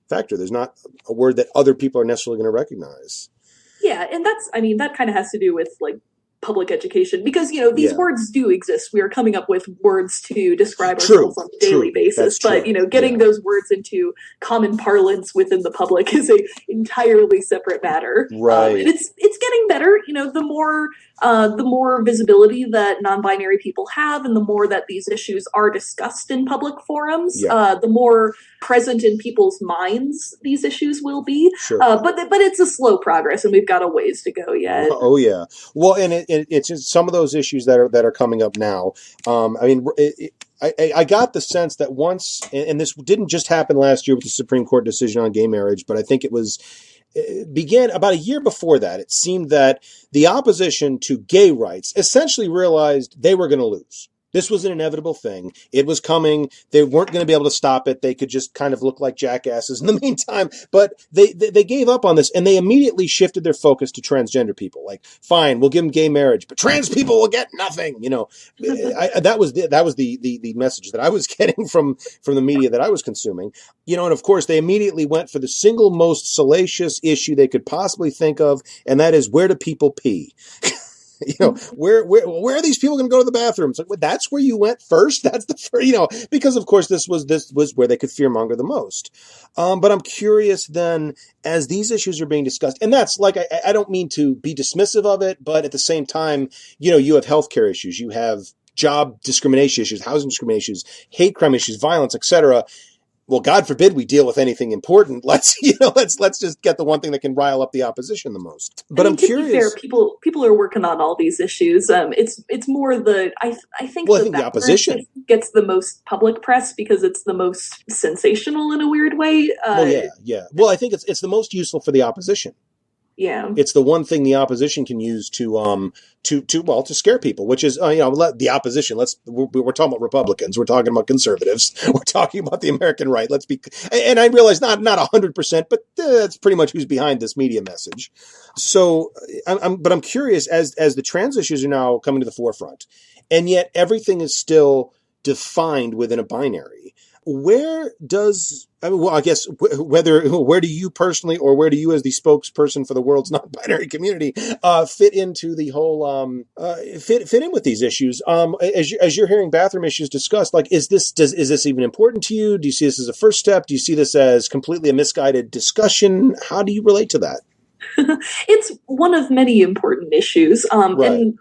factor. There's not a word that other people are necessarily going to recognize. Yeah, and that kind of has to do with like public education, because these words do exist. We are coming up with words to describe ourselves on a daily basis, but getting those words into common parlance within the public is a entirely separate matter. Right. And it's getting better. The more visibility that non-binary people have, and the more that these issues are discussed in public forums, the more present in people's minds these issues will be. Sure. But it's a slow progress, and we've got a ways to go yet. Oh yeah. Well, and it's just some of those issues that are coming up now. I got the sense that once, and this didn't just happen last year with the Supreme Court decision on gay marriage, but I think it began about a year before that. It seemed that the opposition to gay rights essentially realized they were going to lose. This was an inevitable thing. It was coming. They weren't going to be able to stop it. They could just kind of look like jackasses in the meantime. But they gave up on this, and they immediately shifted their focus to transgender people. Like, fine, we'll give them gay marriage, but trans people will get nothing. That was the message that I was getting from the media that I was consuming. And of course, they immediately went for the single most salacious issue they could possibly think of, and that is, where do people pee? Where are these people going to go to the bathroom? It's like, well, that's where you went first. That's the first, because of course this was where they could fearmonger the most. But I'm curious then, as these issues are being discussed, and that's like, I don't mean to be dismissive of it, but at the same time, you have healthcare issues, you have job discrimination issues, housing discrimination issues, hate crime issues, violence, etc. Well, God forbid we deal with anything important. Let's just get the one thing that can rile up the opposition the most. But I'm curious. To be fair, people are working on all these issues. It's more I think the opposition gets the most public press because it's the most sensational in a weird way. Yeah. Well, I think it's the most useful for the opposition. Yeah, it's the one thing the opposition can use to scare people, which is let the opposition. We're talking about Republicans, we're talking about conservatives, we're talking about the American right. And I realize not 100%, but that's pretty much who's behind this media message. So I'm curious, as the trans issues are now coming to the forefront, and yet everything is still defined within a binary. Where do you personally, or where do you as the spokesperson for the world's non-binary community fit into the whole fit in with these issues? As you're hearing bathroom issues discussed, like, is this even important to you? Do you see this as a first step? Do you see this as completely a misguided discussion? How do you relate to that? It's one of many important issues, right.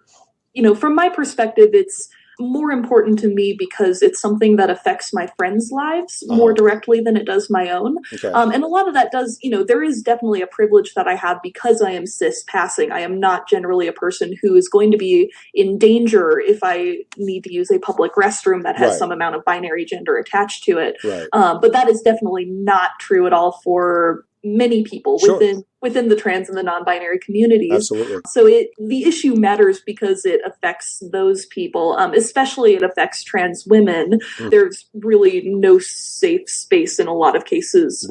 And from my perspective, it's more important to me because it's something that affects my friends' lives more directly than it does my own. Okay. And a lot of that does, there is definitely a privilege that I have because I am cis passing. I am not generally a person who is going to be in danger if I need to use a public restroom that has some amount of binary gender attached to it. Right. But that is definitely not true at all for many people within the trans and the non-binary communities. Absolutely. So the issue matters because it affects those people, especially it affects trans women. There's really no safe space in a lot of cases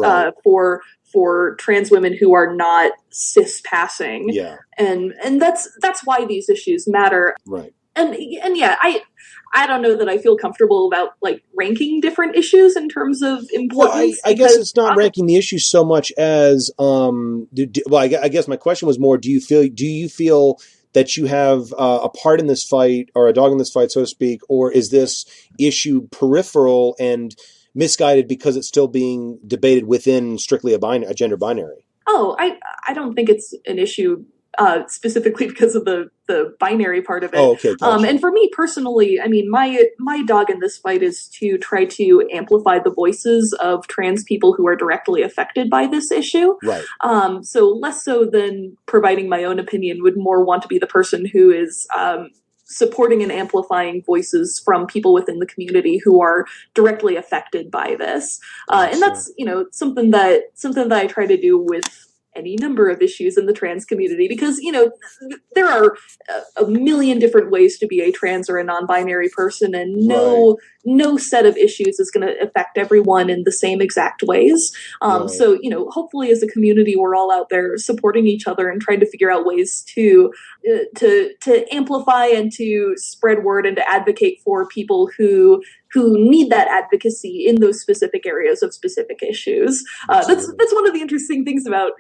for trans women who are not cis passing. Yeah. And that's why these issues matter. Right. And yeah, I don't know that I feel comfortable about ranking different issues in terms of importance. Well, I guess it's not ranking the issues so much as I guess my question was more: do you feel that you have a part in this fight or a dog in this fight, so to speak, or is this issue peripheral and misguided because it's still being debated within strictly a gender binary? Oh, I don't think it's an issue specifically because of the binary part of it. Oh, okay. Gotcha. And for me personally, I mean, my dog in this fight is to try to amplify the voices of trans people who are directly affected by this issue. Right. So less so than providing my own opinion, would more want to be the person who is supporting and amplifying voices from people within the community who are directly affected by this. And that's, something that I try to do with any number of issues in the trans community, because, there are a million different ways to be a trans or a non-binary person, and no set of issues is going to affect everyone in the same exact ways. So, hopefully as a community, we're all out there supporting each other and trying to figure out ways to amplify and to spread word and to advocate for people who need that advocacy in those specific areas of specific issues. That's one of the interesting things about,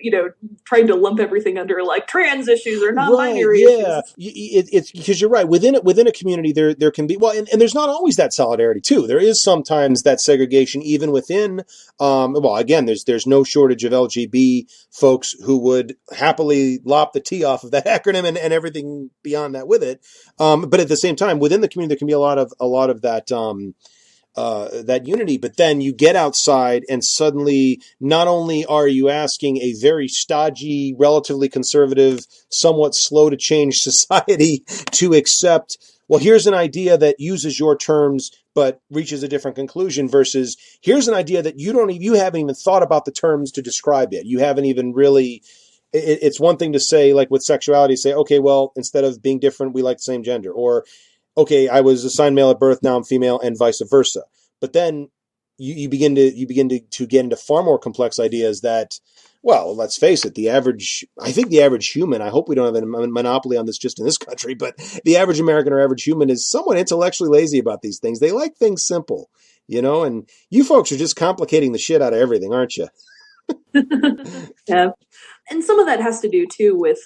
trying to lump everything under trans issues or non-binary issues. Yeah, it's because you're right. Within a community, there can be, and there's not always that solidarity too. There is sometimes that segregation even within, again, there's no shortage of LGB folks who would happily lop the T off of that acronym and everything beyond that with it. But at the same time, within the community, there can be a lot of that, that unity, but then you get outside and suddenly not only are you asking a very stodgy, relatively conservative, somewhat slow to change society to accept, well, here's an idea that uses your terms but reaches a different conclusion, versus here's an idea that you haven't even thought about the terms to describe it. You haven't even really. It's one thing to say, like with sexuality, say, okay, well, instead of being different, we like the same gender, or okay, I was assigned male at birth, now I'm female, and vice versa. But then you begin to get into far more complex ideas that, well, let's face it, the average human, I hope we don't have a monopoly on this just in this country, but the average American or average human is somewhat intellectually lazy about these things. They like things simple, and you folks are just complicating the shit out of everything, aren't you? Yeah. And some of that has to do too with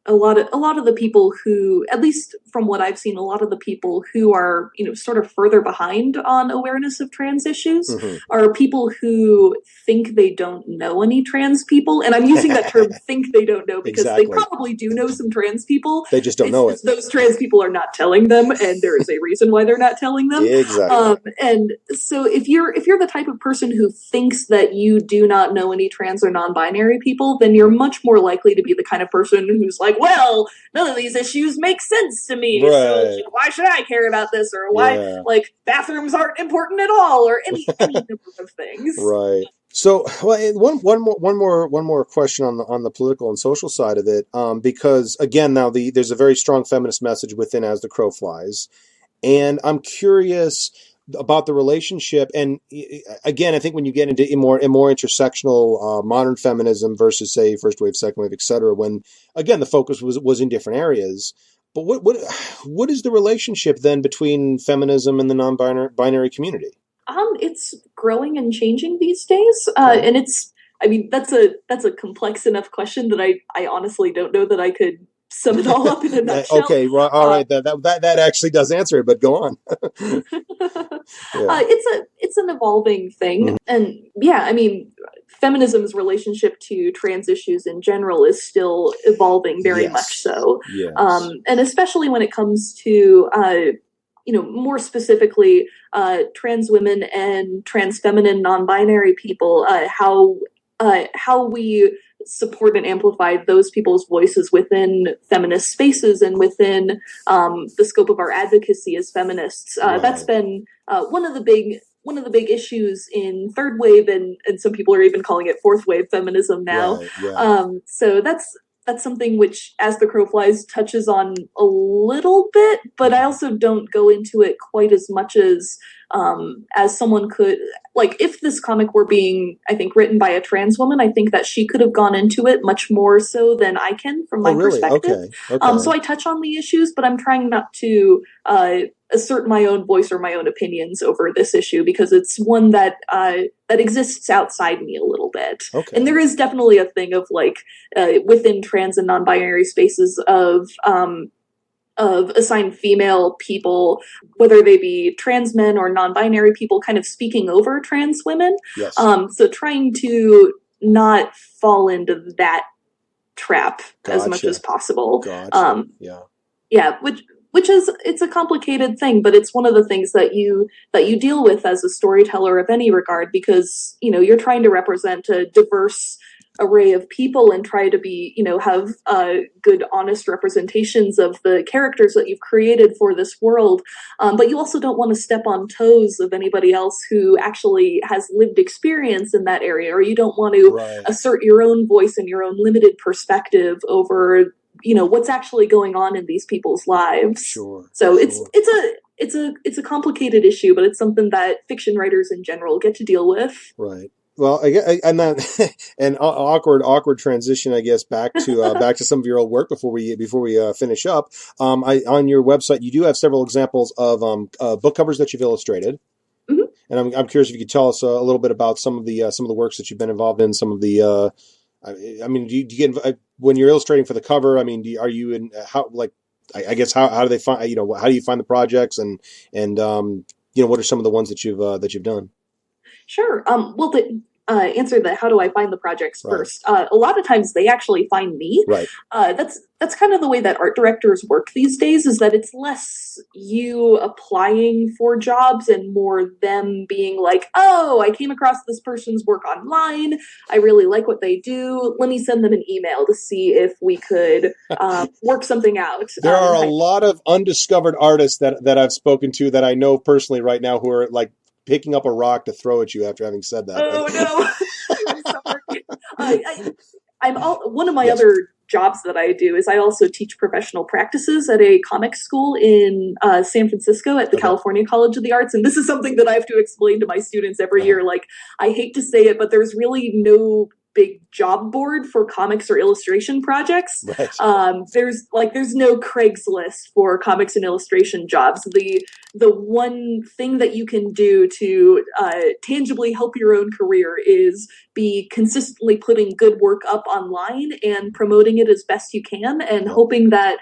a lot of the people who, at least from what I've seen, a lot of the people who are, sort of further behind on awareness of trans issues are people who think they don't know any trans people. And I'm using that term think they don't know because they probably do know some trans people. They just don't know it. Those trans people are not telling them, and there is a reason why they're not telling them. Exactly. And so if you're the type of person who thinks that you do not know any trans or non-binary people, then you're much more likely to be the kind of person who's like, well, none of these issues make sense to me. Right. So why should I care about this? Or why, bathrooms aren't important at all, or any number of things. Right. So, one more question on the political and social side of it, because again, now there's a very strong feminist message within As the Crow Flies, and I'm curious about the relationship. And again, I think when you get into more intersectional modern feminism versus, say, first wave, second wave, etc., when again the focus was in different areas. But what is the relationship then between feminism and the non-binary community? It's growing and changing these days, and that's a complex enough question that I honestly don't know that I could sum it all up in a nutshell. Okay, well, all right, that actually does answer it, but go on. It's an evolving thing, and feminism's relationship to trans issues in general is still evolving very much so. Yes. And especially when it comes to more specifically, trans women and trans feminine, non-binary people, how we support and amplify those people's voices within feminist spaces and within the scope of our advocacy as feminists. That's been one of the big issues in third wave, and some people are even calling it fourth wave feminism now. Right, yeah. So that's something which, as the crow flies, touches on a little bit, but I also don't go into it quite as much as someone could. Like, if this comic were being, I think, written by a trans woman, I think that she could have gone into it much more so than I can from my perspective. Okay. So I touch on the issues, but I'm trying not to assert my own voice or my own opinions over this issue, because it's one that exists outside me a little bit. Okay. And there is definitely a thing of within trans and non-binary spaces of assigned female people, whether they be trans men or non-binary people, kind of speaking over trans women. Yes. So trying to not fall into that trap as much as possible. Gotcha. Yeah, which is, it's a complicated thing, but it's one of the things that you deal with as a storyteller of any regard, because you're trying to represent a diverse array of people and try to be, have good, honest representations of the characters that you've created for this world. But you also don't want to step on toes of anybody else who actually has lived experience in that area, or you don't want to assert your own voice and your own limited perspective over, what's actually going on in these people's lives. Sure. So it's a complicated issue, but it's something that fiction writers in general get to deal with. Right. Well, I'm not an awkward transition, I guess, back to some of your old work before we finish up. On your website, you do have several examples of book covers that you've illustrated, and I'm curious if you could tell us a little bit about some of the works that you've been involved in. Some of the, do you get when you're illustrating for the cover? I mean, are you in how I guess how do they find how do you find the projects and what are some of the ones that you've done? Sure. Well, to answer that, how do I find the projects first? A lot of times they actually find me. Right. That's kind of the way that art directors work these days, is that it's less you applying for jobs and more them being like, oh, I came across this person's work online. I really like what they do. Let me send them an email to see if we could work something out. There are a lot of undiscovered artists that I've spoken to that I know personally right now who are like picking up a rock to throw at you after having said that. Oh no! One of my other jobs that I do is I also teach professional practices at a comic school in San Francisco at the California College of the Arts, and this is something that I have to explain to my students every year. Like, I hate to say it, but there's really no big job board for comics or illustration projects. Right. There's no Craigslist for comics and illustration jobs. The one thing that you can do to tangibly help your own career is be consistently putting good work up online and promoting it as best you can, and hoping that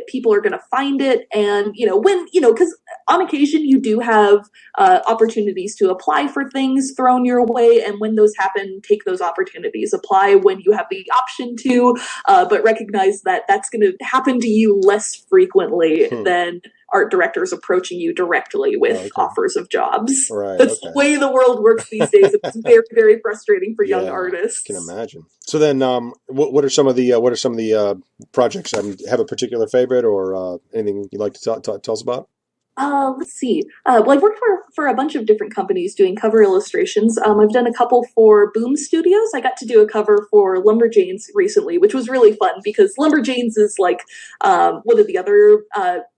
people are going to find it. And because on occasion you do have opportunities to apply for things thrown your way, and when those happen, take those opportunities. Apply when you have the option to, but recognize that that's going to happen to you less frequently than art directors approaching you directly with offers of jobs. Right. That's the way the world works these days. It's very, very frustrating for young artists. I can imagine. So then, what are some of the projects? Have a particular favorite or anything you'd like to tell us about? Let's see. Well, I've worked for a bunch of different companies doing cover illustrations. I've done a couple for Boom Studios. I got to do a cover for Lumberjanes recently, which was really fun because Lumberjanes is like one of the other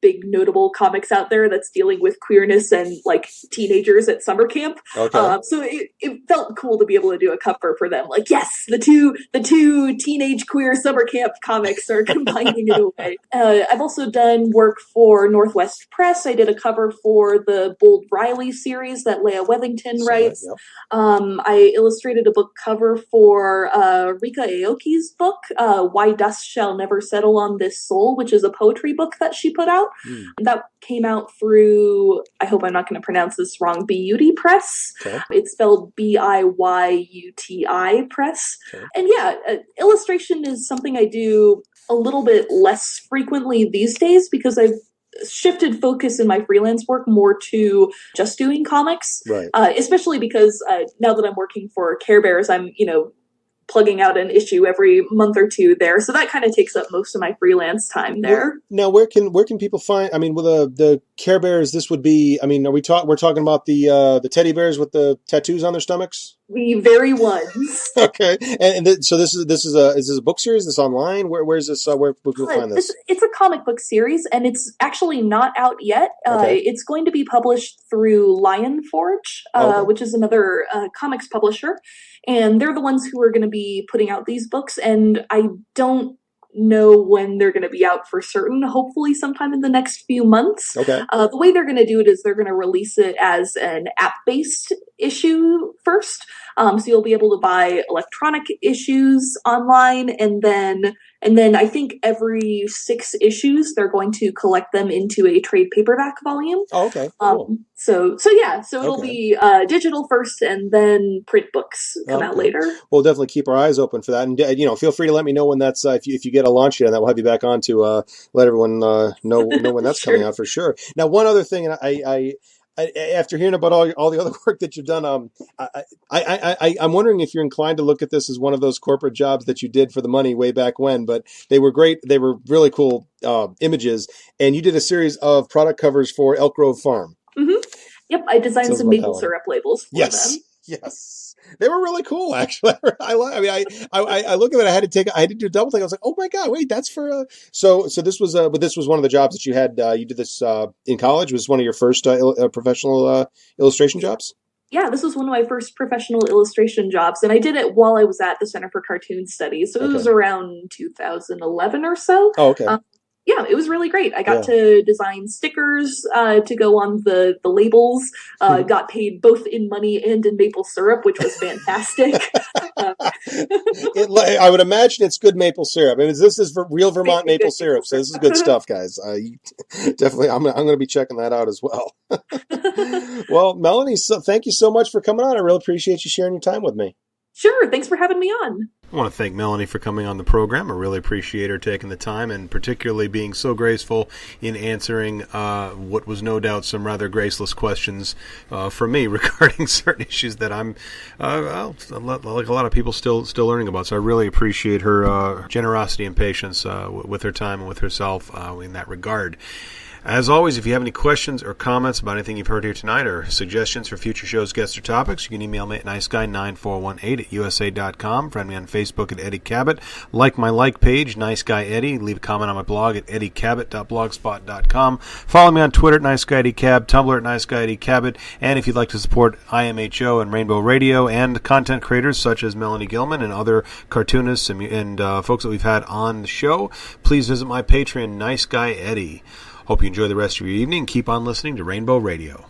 big notable comics out there that's dealing with queerness and like teenagers at summer camp. Okay. So it felt cool to be able to do a cover for them. Like, yes, the two teenage queer summer camp comics are combining in a way. I've also done work for Northwest Press. I did a cover for the Bold Riley series that Leah Wethington writes. I illustrated a book cover for Rika Aoki's book, Why Dust Shall Never Settle on This Soul, which is a poetry book that she put out. That came out through, I hope I'm not going to pronounce this wrong, Beauty Press. Okay. It's spelled Biyuti Press. Okay. And illustration is something I do a little bit less frequently these days because I've shifted focus in my freelance work more to just doing comics, Right. Especially because now that I'm working for Care Bears, I'm, plugging out an issue every month or two there. So that kind of takes up most of my freelance time there. Now, where can people find? I mean, with the Care Bears, this would be. I mean, we're talking about the teddy bears with the tattoos on their stomachs? The very ones. Okay, so this is a book series? Is this online? Where's this? Where people find this? It's a comic book series, and it's actually not out yet. Okay. It's going to be published through Lion Forge, which is another comics publisher, and they're the ones who are going to be putting out these books. And I don't know when they're going to be out for certain. Hopefully sometime in the next few months. Okay. The way they're going to do it is they're going to release it as an app-based issue first. So you'll be able to buy electronic issues online, and then I think every 6 issues they're going to collect them into a trade paperback volume. Oh, okay. Cool. So it'll be digital first, and then print books come out later. We'll definitely keep our eyes open for that, and feel free to let me know when that's if you get a launch date, and that we'll have you back on to let everyone know when that's Sure. coming out for sure. Now, one other thing, and I after hearing about all the other work that you've done, I'm wondering if you're inclined to look at this as one of those corporate jobs that you did for the money way back when, but they were great. They were really cool images, and you did a series of product covers for Elk Grove Farm. Mm-hmm. Yep, I designed some maple syrup labels for them. Yes. They were really cool, actually. I look at it. I had to do a double take. I was like, oh my god, wait, that's for. So this was one of the jobs that you had. You did this in college. Was this one of your first professional illustration jobs? Yeah, this was one of my first professional illustration jobs, and I did it while I was at the Center for Cartoon Studies. So it was around 2011 or so. Oh, okay. Yeah, it was really great. I got to design stickers to go on the labels. Got paid both in money and in maple syrup, which was fantastic. I would imagine it's good maple syrup. I mean, this is real Vermont maple syrup, so this is good stuff, guys. Definitely, I'm going to be checking that out as well. Well, Melanie, thank you so much for coming on. I really appreciate you sharing your time with me. Sure. Thanks for having me on. I want to thank Melanie for coming on the program. I really appreciate her taking the time and particularly being so graceful in answering what was no doubt some rather graceless questions from me regarding certain issues that I'm, like a lot of people, still learning about. So I really appreciate her generosity and patience with her time and with herself in that regard. As always, if you have any questions or comments about anything you've heard here tonight or suggestions for future shows, guests, or topics, you can email me at niceguy9418@usa.com. Friend me on Facebook at Eddie Cabot. Like my page, Nice Guy Eddie. Leave a comment on my blog at eddiecabot.blogspot.com. Follow me on Twitter at Nice Guy Eddie Cab, Tumblr at Nice Guy Eddie Cabot. And if you'd like to support IMHO and Rainbow Radio and content creators such as Melanie Gillman and other cartoonists and folks that we've had on the show, please visit my Patreon, Nice Guy Eddie. Hope you enjoy the rest of your evening. Keep on listening to Rainbow Radio.